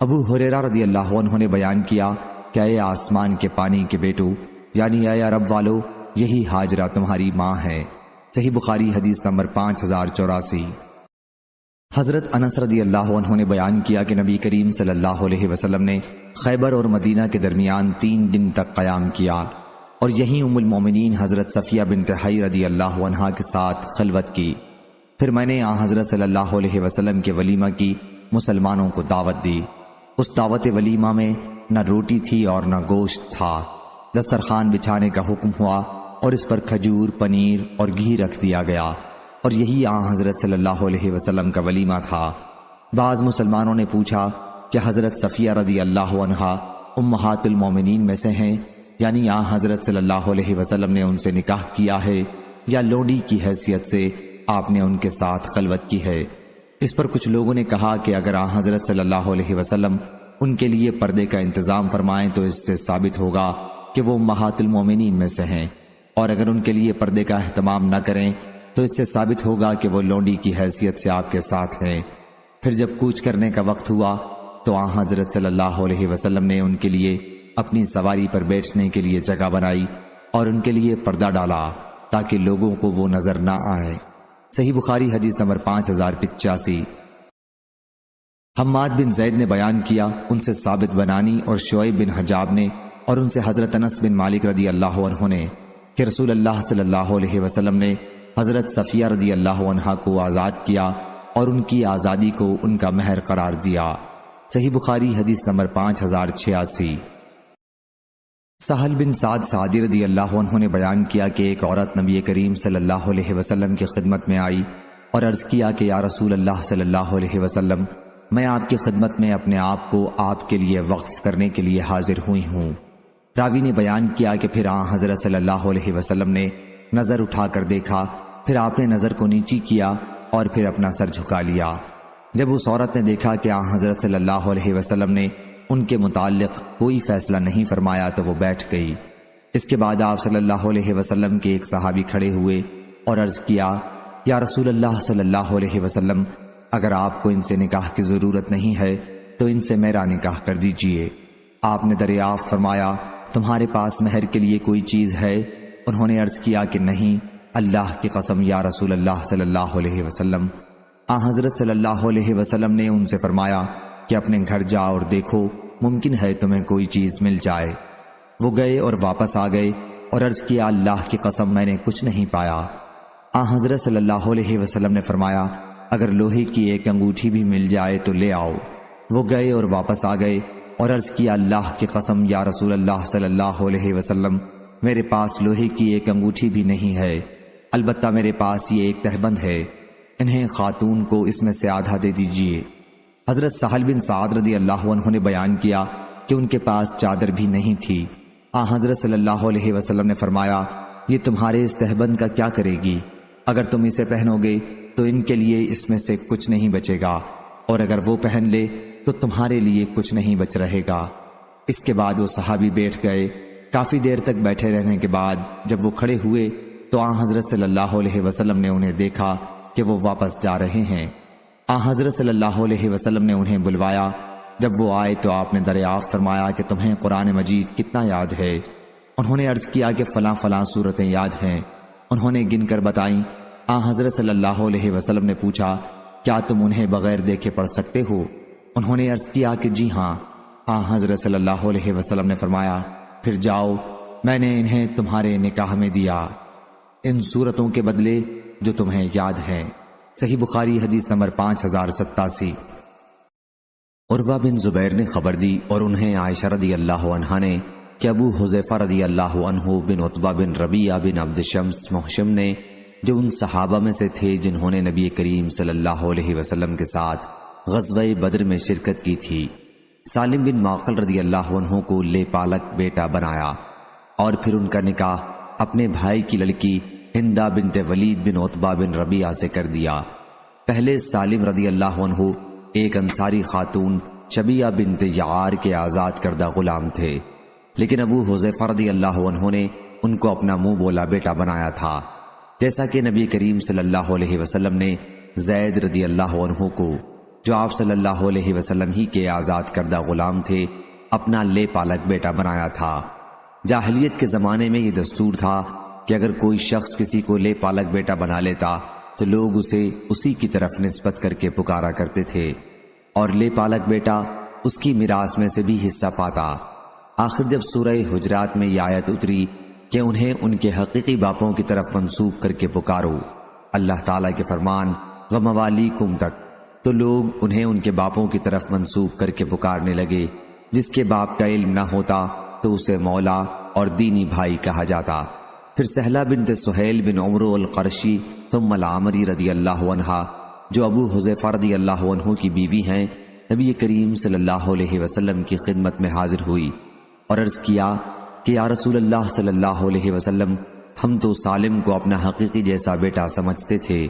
ابو ہریرہ رضی اللہ عنہ نے بیان کیا کہ اے آسمان کے پانی کے بیٹو یعنی اے عرب والو، یہی ہاجرہ تمہاری ماں ہے۔ صحیح بخاری حدیث نمبر 5084۔ حضرت انس رضی اللہ عنہ نے بیان کیا کہ نبی کریم صلی اللہ علیہ وسلم نے خیبر اور مدینہ کے درمیان 3 دن تک قیام کیا اور یہیں ام المومنین حضرت صفیہ بنت حی رضی اللہ عنہا کے ساتھ خلوت کی۔ پھر میں نے حضرت صلی اللہ علیہ وسلم کے ولیمہ کی مسلمانوں کو دعوت دی۔ اس دعوت ولیمہ میں نہ روٹی تھی اور نہ گوشت تھا۔ دسترخوان بچھانے کا حکم ہوا اور اس پر کھجور، پنیر اور گھی رکھ دیا گیا، اور یہی حضرت صلی اللہ علیہ وسلم کا ولیمہ تھا۔ بعض مسلمانوں نے پوچھا کہ حضرت صفیہ رضی اللہ عنہا امہات المومنین میں سے ہیں، یعنی حضرت صلی اللہ علیہ وسلم نے ان سے نکاح کیا ہے یا لونڈی کی حیثیت سے آپ نے ان کے ساتھ خلوت کی ہے؟ اس پر کچھ لوگوں نے کہا کہ اگر حضرت صلی اللہ علیہ وسلم ان کے لیے پردے کا انتظام فرمائیں تو اس سے ثابت ہوگا کہ وہ امہات المومنین میں سے ہیں، اور اگر ان کے لیے پردے کا اہتمام نہ کریں تو اس سے ثابت ہوگا کہ وہ لونڈی کی حیثیت سے آپ کے ساتھ ہیں۔ پھر جب کوچ کرنے کا وقت ہوا تو حضرت صلی اللہ علیہ وسلم نے ان کے لیے اپنی سواری پر بیٹھنے کے لیے جگہ بنائی اور ان کے لیے پردہ ڈالا تاکہ لوگوں کو وہ نظر نہ آئے۔ صحیح بخاری حدیث نمبر 5085۔ حماد بن زید نے بیان کیا، ان سے ثابت بنانی اور شعیب بن حجاب نے، اور ان سے حضرت انس بن مالک رضی اللہ عنہ نے کہ رسول اللہ صلی اللہ علیہ وسلم نے حضرت صفیہ رضی اللہ عنہا کو آزاد کیا اور ان کی آزادی کو ان کا مہر قرار دیا۔ صحیح بخاری حدیث نمبر 5086۔ سہل بن سعد سعدی رضی اللہ عنہ نے بیان کیا کہ ایک عورت نبی کریم صلی اللہ علیہ وسلم کی خدمت میں آئی اور عرض کیا کہ یا رسول اللہ صلی اللہ علیہ وسلم، میں آپ کی خدمت میں اپنے آپ کو آپ کے لیے وقف کرنے کے لیے حاضر ہوئی ہوں۔ راوی نے بیان کیا کہ پھر حضرت صلی اللہ علیہ وسلم نے نظر اٹھا کر دیکھا، پھر آپ نے نظر کو نیچی کیا اور پھر اپنا سر جھکا لیا۔ جب اس عورت نے دیکھا کہ حضرت صلی اللہ علیہ وسلم نے ان کے متعلق کوئی فیصلہ نہیں فرمایا تو وہ بیٹھ گئی۔ اس کے بعد آپ صلی اللہ علیہ وسلم کے ایک صحابی کھڑے ہوئے اور عرض کیا، یا رسول اللہ صلی اللہ علیہ وسلم، اگر آپ کو ان سے نکاح کی ضرورت نہیں ہے تو ان سے میرا نکاح کر دیجئے۔ آپ نے دریافت فرمایا، تمہارے پاس مہر کے لیے کوئی چیز ہے؟ انہوں نے عرض کیا کہ نہیں، اللہ کی قسم یا رسول اللہ صلی اللہ علیہ وسلم۔ حضرت صلی اللہ علیہ وسلم نے ان سے فرمایا کہ اپنے گھر جاؤ اور دیکھو، ممکن ہے تمہیں کوئی چیز مل جائے۔ وہ گئے اور واپس آ گئے اور عرض کیا، اللہ کی قسم میں نے کچھ نہیں پایا۔ حضرت صلی اللہ علیہ وسلم نے فرمایا، اگر لوہے کی ایک انگوٹھی بھی مل جائے تو لے آؤ۔ وہ گئے اور واپس آ گئے اور عرض کیا، اللہ کی قسم یا رسول اللہ صلی اللہ علیہ وسلم، میرے پاس لوہے کی ایک انگوٹھی بھی نہیں ہے، البتہ میرے پاس یہ ایک تہبند ہے، انہیں خاتون کو اس میں سے آدھا دے دیجئے۔ حضرت سہل بن سعد رضی اللہ عنہ نے بیان کیا کہ ان کے پاس چادر بھی نہیں تھی۔ حضرت صلی اللہ علیہ وسلم نے فرمایا، یہ تمہارے اس تہبند کا کیا کرے گی؟ اگر تم اسے پہنو گے تو ان کے لیے اس میں سے کچھ نہیں بچے گا، اور اگر وہ پہن لے تو تمہارے لیے کچھ نہیں بچ رہے گا۔ اس کے بعد وہ صحابی بیٹھ گئے۔ کافی دیر تک بیٹھے رہنے کے بعد جب وہ کھڑے ہوئے تو حضرت صلی اللہ علیہ وسلم نے انہیں دیکھا کہ وہ واپس جا رہے ہیں۔ حضرت صلی اللہ علیہ وسلم نے انہیں بلوایا۔ جب وہ آئے تو آپ نے دریافت فرمایا کہ تمہیں قرآن مجید کتنا یاد ہے؟ انہوں نے عرض کیا کہ فلاں فلاں صورتیں یاد ہیں۔ انہوں نے گن کر بتائیں۔ حضرت صلی اللہ علیہ وسلم نے پوچھا، کیا تم انہیں بغیر دیکھے پڑھ سکتے ہو؟ انہوں نے عرض کیا کہ جی ہاں۔ حضرت صلی اللہ علیہ وسلم نے فرمایا، پھر جاؤ، میں نے انہیں تمہارے نکاح میں دیا، ان صورتوں کے بدلے جو تمہیں یاد ہیں۔ صحیح بخاری حدیث نمبر 5087۔ عروہ بن زبیر نے خبر دی اور انہیں عائشہ رضی اللہ عنہا نے کہ ابو حذیفہ رضی اللہ عنہ بن عتبہ بن ربیعہ بن عبد شمس محشم نے، جو ان صحابہ میں سے تھے جنہوں نے نبی کریم صلی اللہ علیہ وسلم کے ساتھ غزوہ بدر میں شرکت کی تھی، سالم بن معقل رضی اللہ عنہ کو لے پالک بیٹا بنایا اور پھر ان کا نکاح اپنے بھائی کی لڑکی ہندہ بنت ولید بن عتبہ بن ربیعہ سے کر دیا۔ پہلے سالم رضی اللہ عنہ ایک انصاری خاتون شبیہ بنت یعار کے آزاد کردہ غلام تھے، لیکن ابو حذیفہ رضی اللہ عنہ نے ان کو اپنا منہ بولا بیٹا بنایا تھا، جیسا کہ نبی کریم صلی اللہ علیہ وسلم نے زید رضی اللہ عنہ کو، جو آپ صلی اللہ علیہ وسلم ہی کے آزاد کردہ غلام تھے، اپنا لے پالک بیٹا بنایا تھا۔ جاہلیت کے زمانے میں یہ دستور تھا کہ اگر کوئی شخص کسی کو لے پالک بیٹا بنا لیتا تو لوگ اسے اسی کی طرف نسبت کر کے پکارا کرتے تھے، اور لے پالک بیٹا اس کی میراث میں سے بھی حصہ پاتا۔ آخر جب سورہ حجرات میں یہ آیت اتری کہ انہیں ان کے حقیقی باپوں کی طرف منسوب کر کے پکارو، اللہ تعالیٰ کے فرمان وَمَوَالِيكُمْ تک، تو لوگ انہیں ان کے باپوں کی طرف منسوب کر کے پکارنے لگے۔ جس کے باپ کا علم نہ ہوتا تو اسے مولا اور دینی بھائی کہا جاتا۔ پھر سہلہ بنت سہیل بن عمرو القرشی ثم العامری رضی اللہ عنہا، جو ابو حذیفہ رضی اللہ عنہ کی بیوی ہیں، نبی کریم صلی اللہ علیہ وسلم کی خدمت میں حاضر ہوئی اور عرض کیا کہ یا رسول اللہ صلی اللہ علیہ وسلم، ہم تو سالم کو اپنا حقیقی جیسا بیٹا سمجھتے تھے،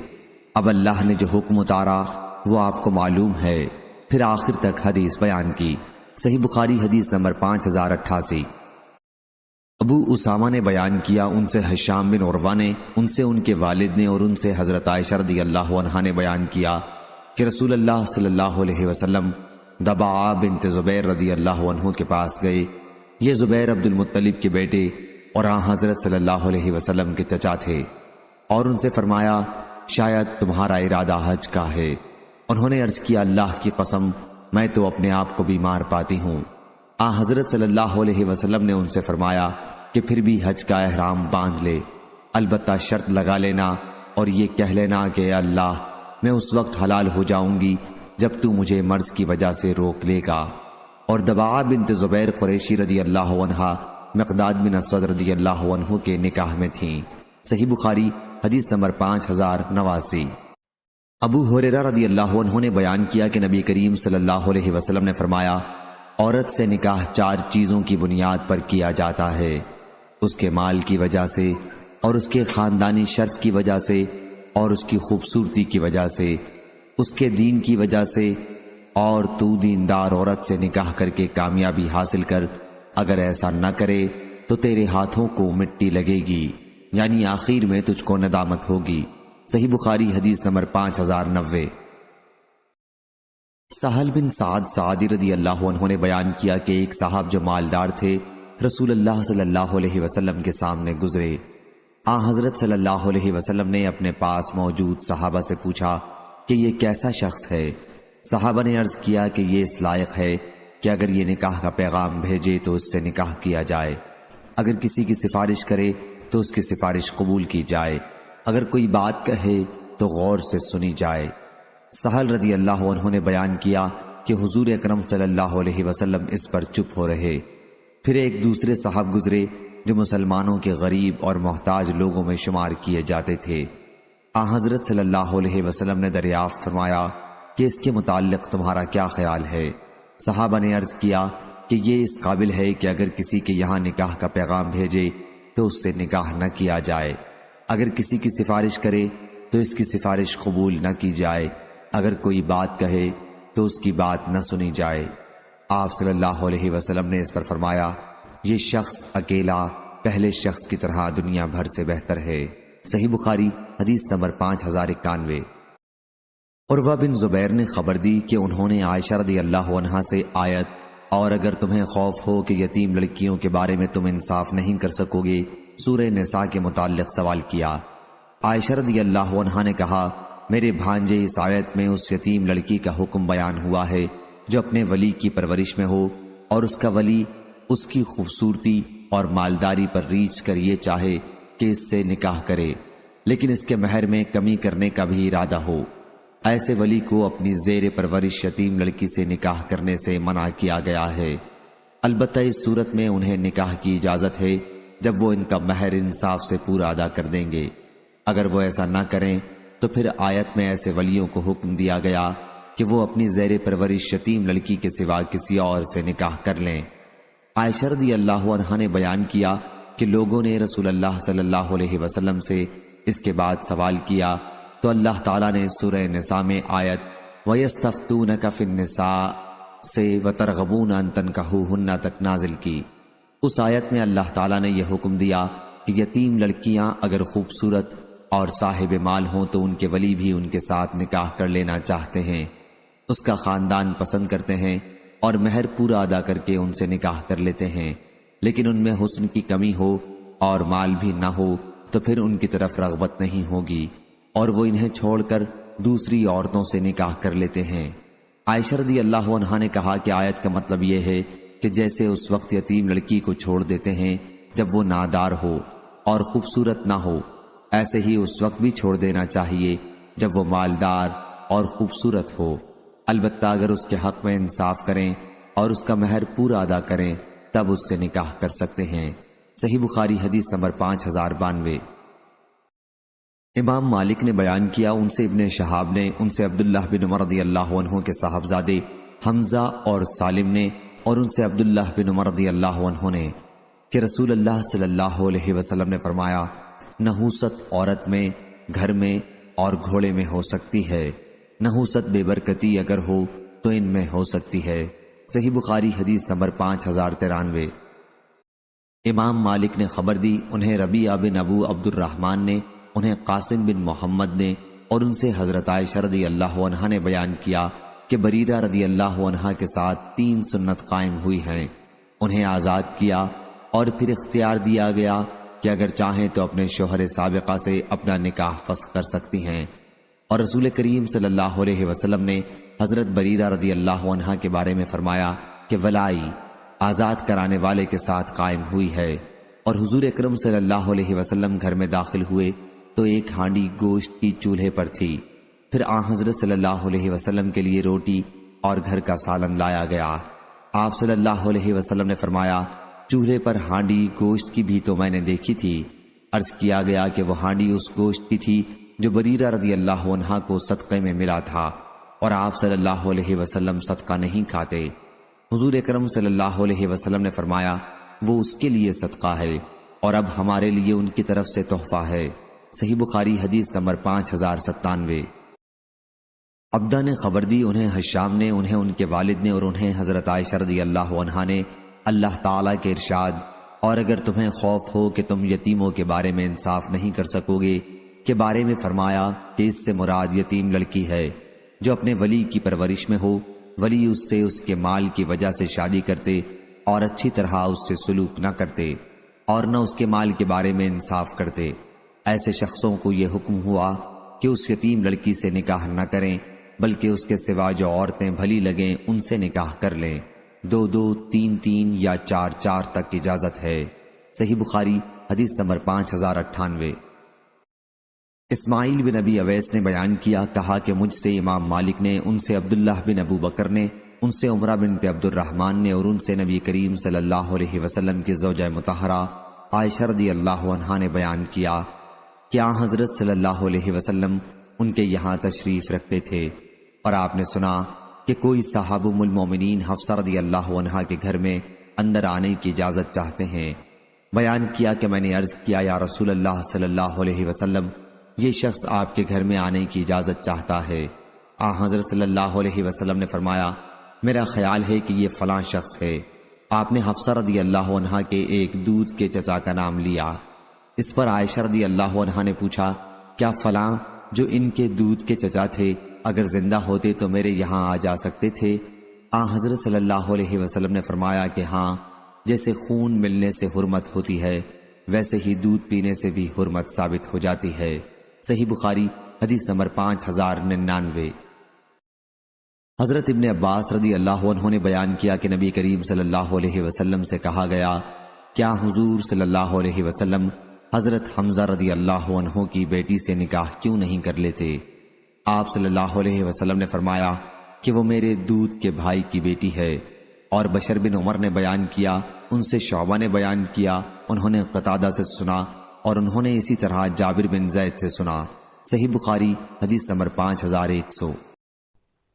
اب اللہ نے جو حکم اتارا وہ آپ کو معلوم ہے۔ پھر آخر تک حدیث بیان کی۔ صحیح بخاری حدیث نمبر 5088۔ ابو اسامہ نے بیان کیا، ان سے ہشام بن عروہ نے، ان سے ان کے والد نے، اور ان سے حضرت عائشہ رضی اللہ عنہا نے بیان کیا کہ رسول اللہ صلی اللہ علیہ وسلم ضباع بنت زبیر رضی اللہ عنہ کے پاس گئے۔ یہ زبیر عبد المطلب کے بیٹے اور آن حضرت صلی اللہ علیہ وسلم کے چچا تھے، اور ان سے فرمایا شاید تمہارا ارادہ حج کا ہے۔ انہوں نے عرض کیا اللہ کی قسم، میں تو اپنے آپ کو بیمار پاتی ہوں۔ آن حضرت صلی اللہ علیہ وسلم نے ان سے فرمایا کہ پھر بھی حج کا احرام باندھ لے، البتہ شرط لگا لینا اور یہ کہہ لینا کہ اے اللہ، میں اس وقت حلال ہو جاؤں گی جب تو مجھے مرض کی وجہ سے روک لے گا۔ اور ضباع بنت زبیر قریشی رضی اللہ عنہا مقداد بن اسود رضی اللہ عنہ کے نکاح میں تھیں۔ صحیح بخاری حدیث نمبر 5089۔ ابو ہریرہ رضی اللہ عنہ نے بیان کیا کہ نبی کریم صلی اللہ علیہ وسلم نے فرمایا عورت سے نکاح 4 چیزوں کی بنیاد پر کیا جاتا ہے، اس کے مال کی وجہ سے، اور اس کے خاندانی شرف کی وجہ سے، اور اس کی خوبصورتی کی وجہ سے، اس کے دین کی وجہ سے، اور تو دیندار عورت سے نکاح کر کے کامیابی حاصل کر، اگر ایسا نہ کرے تو تیرے ہاتھوں کو مٹی لگے گی، یعنی آخر میں تجھ کو ندامت ہوگی۔ صحیح بخاری حدیث نمبر 5090۔ سہل بن سعد سعدی رضی اللہ عنہ نے بیان کیا کہ ایک صاحب جو مالدار تھے رسول اللہ صلی اللہ علیہ وسلم کے سامنے گزرے۔ آن حضرت صلی اللہ علیہ وسلم نے اپنے پاس موجود صحابہ سے پوچھا کہ یہ کیسا شخص ہے؟ صحابہ نے عرض کیا کہ یہ اس لائق ہے کہ اگر یہ نکاح کا پیغام بھیجے تو اس سے نکاح کیا جائے، اگر کسی کی سفارش کرے تو اس کی سفارش قبول کی جائے، اگر کوئی بات کہے تو غور سے سنی جائے۔ سہل رضی اللہ عنہ نے بیان کیا کہ حضور اکرم صلی اللہ علیہ وسلم اس پر چپ ہو رہے۔ پھر ایک دوسرے صاحب گزرے جو مسلمانوں کے غریب اور محتاج لوگوں میں شمار کیے جاتے تھے۔ آن حضرت صلی اللہ علیہ وسلم نے دریافت فرمایا کہ اس کے متعلق تمہارا کیا خیال ہے؟ صحابہ نے عرض کیا کہ یہ اس قابل ہے کہ اگر کسی کے یہاں نکاح کا پیغام بھیجے تو اس سے نکاح نہ کیا جائے، اگر کسی کی سفارش کرے تو اس کی سفارش قبول نہ کی جائے، اگر کوئی بات کہے تو اس کی بات نہ سنی جائے۔ آپ صلی اللہ علیہ وسلم نے اس پر فرمایا یہ شخص اکیلا پہلے شخص کی طرح دنیا بھر سے بہتر ہے۔ صحیح بخاری حدیث نمبر 5091۔ عروہ بن زبیر نے خبر دی کہ انہوں نے عائشہ رضی اللہ عنہا سے آیت اور اگر تمہیں خوف ہو کہ یتیم لڑکیوں کے بارے میں تم انصاف نہیں کر سکو گے سورہ نساء کے متعلق سوال کیا۔ عائشہ رضی اللہ عنہا نے کہا میرے بھانجے اس آیت میں اس یتیم لڑکی کا حکم بیان ہوا ہے جو اپنے ولی کی پرورش میں ہو اور اس کا ولی اس کی خوبصورتی اور مالداری پر ریچھ کر یہ چاہے کہ اس سے نکاح کرے، لیکن اس کے مہر میں کمی کرنے کا بھی ارادہ ہو۔ ایسے ولی کو اپنی زیر پرورش یتیم لڑکی سے نکاح کرنے سے منع کیا گیا ہے۔ البتہ اس صورت میں انہیں نکاح کی اجازت ہے جب وہ ان کا مہر انصاف سے پورا ادا کر دیں گے۔ اگر وہ ایسا نہ کریں تو پھر آیت میں ایسے ولیوں کو حکم دیا گیا کہ وہ اپنی زیر پرورش یتیم لڑکی کے سوا کسی اور سے نکاح کر لیں۔ عائشہ رضی اللہ عنہا نے بیان کیا کہ لوگوں نے رسول اللہ صلی اللہ علیہ وسلم سے اس کے بعد سوال کیا تو اللہ تعالیٰ نے سورہ نساء میں آیت وَيَسْتَفْتُونَكَ فِي النِّسَاءِ سے وَتَرْغَبُونَ أَن تَنكَحُوهُنَّ تک نازل کی۔ اس آیت میں اللہ تعالیٰ نے یہ حکم دیا کہ یتیم لڑکیاں اگر خوبصورت اور صاحب مال ہوں تو ان کے ولی بھی ان کے ساتھ نکاح کر لینا چاہتے ہیں، اس کا خاندان پسند کرتے ہیں اور مہر پورا ادا کر کے ان سے نکاح کر لیتے ہیں، لیکن ان میں حسن کی کمی ہو اور مال بھی نہ ہو تو پھر ان کی طرف رغبت نہیں ہوگی اور وہ انہیں چھوڑ کر دوسری عورتوں سے نکاح کر لیتے ہیں۔ عائشہ رضی اللہ عنہا نے کہا کہ آیت کا مطلب یہ ہے کہ جیسے اس وقت یتیم لڑکی کو چھوڑ دیتے ہیں جب وہ نادار ہو اور خوبصورت نہ ہو، ایسے ہی اس وقت بھی چھوڑ دینا چاہیے جب وہ مالدار اور خوبصورت ہو، البتہ اگر اس کے حق میں انصاف کریں اور اس کا مہر پورا ادا کریں تب اس سے نکاح کر سکتے ہیں۔ صحیح بخاری حدیث نمبر 5092۔ امام مالک نے بیان کیا، ان سے ابن شہاب نے، ان سے عبداللہ بن عمر رضی اللہ عنہ کے صاحبزادے حمزہ اور سالم نے، اور ان سے عبداللہ بن عمر رضی اللہ عنہ نے کہ رسول اللہ صلی اللہ علیہ وسلم نے فرمایا، نحوست عورت میں، گھر میں اور گھوڑے میں ہو سکتی ہے، نحوست بے برکتی اگر ہو تو ان میں ہو سکتی ہے۔ صحیح بخاری حدیث نمبر 5093۔ امام مالک نے خبر دی، انہیں ربیعہ بن ابو عبد الرحمن نے، انہیں قاسم بن محمد نے، اور ان سے حضرت عائشہ رضی اللہ عنہا نے بیان کیا کہ بریدہ رضی اللہ عنہا کے ساتھ 3 سنت قائم ہوئی ہیں، انہیں آزاد کیا اور پھر اختیار دیا گیا کہ اگر چاہیں تو اپنے شوہر سابقہ سے اپنا نکاح فسخ کر سکتی ہیں، اور رسول کریم صلی اللہ علیہ وسلم نے حضرت بریدہ رضی اللہ عنہا کے بارے میں فرمایا کہ ولائی آزاد کرانے والے کے ساتھ قائم ہوئی ہے، اور حضور اکرم صلی اللہ علیہ وسلم گھر میں داخل ہوئے تو ایک ہانڈی گوشت کی چولہے پر تھی، پھر آن حضرت صلی اللہ علیہ وسلم کے لیے روٹی اور گھر کا سالن لایا گیا۔ آپ صلی اللہ علیہ وسلم نے فرمایا، چولہے پر ہانڈی گوشت کی بھی تو میں نے دیکھی تھی۔ عرض کیا گیا کہ وہ ہانڈی اس گوشت کی تھی جو بریرہ رضی اللہ عنہا کو صدقے میں ملا تھا، اور آپ صلی اللہ علیہ وسلم صدقہ نہیں کھاتے۔ حضور اکرم صلی اللہ علیہ وسلم نے فرمایا، وہ اس کے لیے صدقہ ہے اور اب ہمارے لیے ان کی طرف سے تحفہ ہے۔ صحیح بخاری حدیث نمبر 5097۔ عبدہ نے خبر دی، انہیں حشام نے، انہیں ان کے والد نے، اور انہیں حضرت عائشہ رضی اللہ عنہا نے اللہ تعالیٰ کے ارشاد، اور اگر تمہیں خوف ہو کہ تم یتیموں کے بارے میں انصاف نہیں کر سکو گے کے بارے میں فرمایا کہ اس سے مراد یتیم لڑکی ہے جو اپنے ولی کی پرورش میں ہو، ولی اس سے اس کے مال کی وجہ سے شادی کرتے اور اچھی طرح اس سے سلوک نہ کرتے اور نہ اس کے مال کے بارے میں انصاف کرتے، ایسے شخصوں کو یہ حکم ہوا کہ اس یتیم لڑکی سے نکاح نہ کریں بلکہ اس کے سوا جو عورتیں بھلی لگیں ان سے نکاح کر لیں، 2-2، 3-3 یا 4-4 تک اجازت ہے۔ صحیح بخاری حدیث نمبر 5098۔ اسماعیل بن ابی اویس نے بیان کیا، کہا کہ مجھ سے امام مالک نے، ان سے عبداللہ بن ابو بکر نے، ان سے عمرہ بنت عبد الرحمن نے، اور ان سے نبی کریم صلی اللہ علیہ وسلم کی زوجہ مطہرہ عائشہ رضی اللہ عنہا نے بیان کیا کہ آن حضرت صلی اللہ علیہ وسلم ان کے یہاں تشریف رکھتے تھے، اور آپ نے سنا کہ کوئی صاحب المومنین حفصہ رضی اللہ عنہا کے گھر میں اندر آنے کی اجازت چاہتے ہیں۔ بیان کیا کہ میں نے عرض کیا، یا رسول اللہ صلی اللہ علیہ وسلم، یہ شخص آپ کے گھر میں آنے کی اجازت چاہتا ہے۔ آن حضرت صلی اللہ علیہ وسلم نے فرمایا، میرا خیال ہے کہ یہ فلاں شخص ہے۔ آپ نے حفصہ رضی اللہ عنہا کے ایک دودھ کے چچا کا نام لیا۔ اس پر عائشہ رضی اللہ عنہا نے پوچھا، کیا فلاں جو ان کے دودھ کے چچا تھے اگر زندہ ہوتے تو میرے یہاں آ جا سکتے تھے؟ آن حضرت صلی اللہ علیہ وسلم نے فرمایا کہ ہاں، جیسے خون ملنے سے حرمت ہوتی ہے ویسے ہی دودھ پینے سے بھی حرمت ثابت ہو جاتی ہے۔ صحیح بخاری حدیث نمبر 5099۔ حضرت ابن عباس رضی اللہ عنہ نے بیان کیا کہ نبی کریم صلی اللہ علیہ وسلم سے کہا گیا، کیا حضور صلی اللہ علیہ وسلم حضرت حمزہ رضی اللہ عنہ کی بیٹی سے نکاح کیوں نہیں کر لیتے؟ آپ صلی اللہ علیہ وسلم نے فرمایا کہ وہ میرے دودھ کے بھائی کی بیٹی ہے۔ اور بشر بن عمر نے بیان کیا، ان سے شعبہ نے بیان کیا، انہوں نے قتادہ سے سنا اور انہوں نے اسی طرح جابر بن زید سے سنا۔ صحیح بخاری حدیث نمبر 5100۔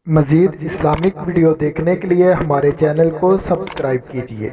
مزید اسلامک ویڈیو دیکھنے کے لیے ہمارے چینل کو سبسکرائب کیجیے۔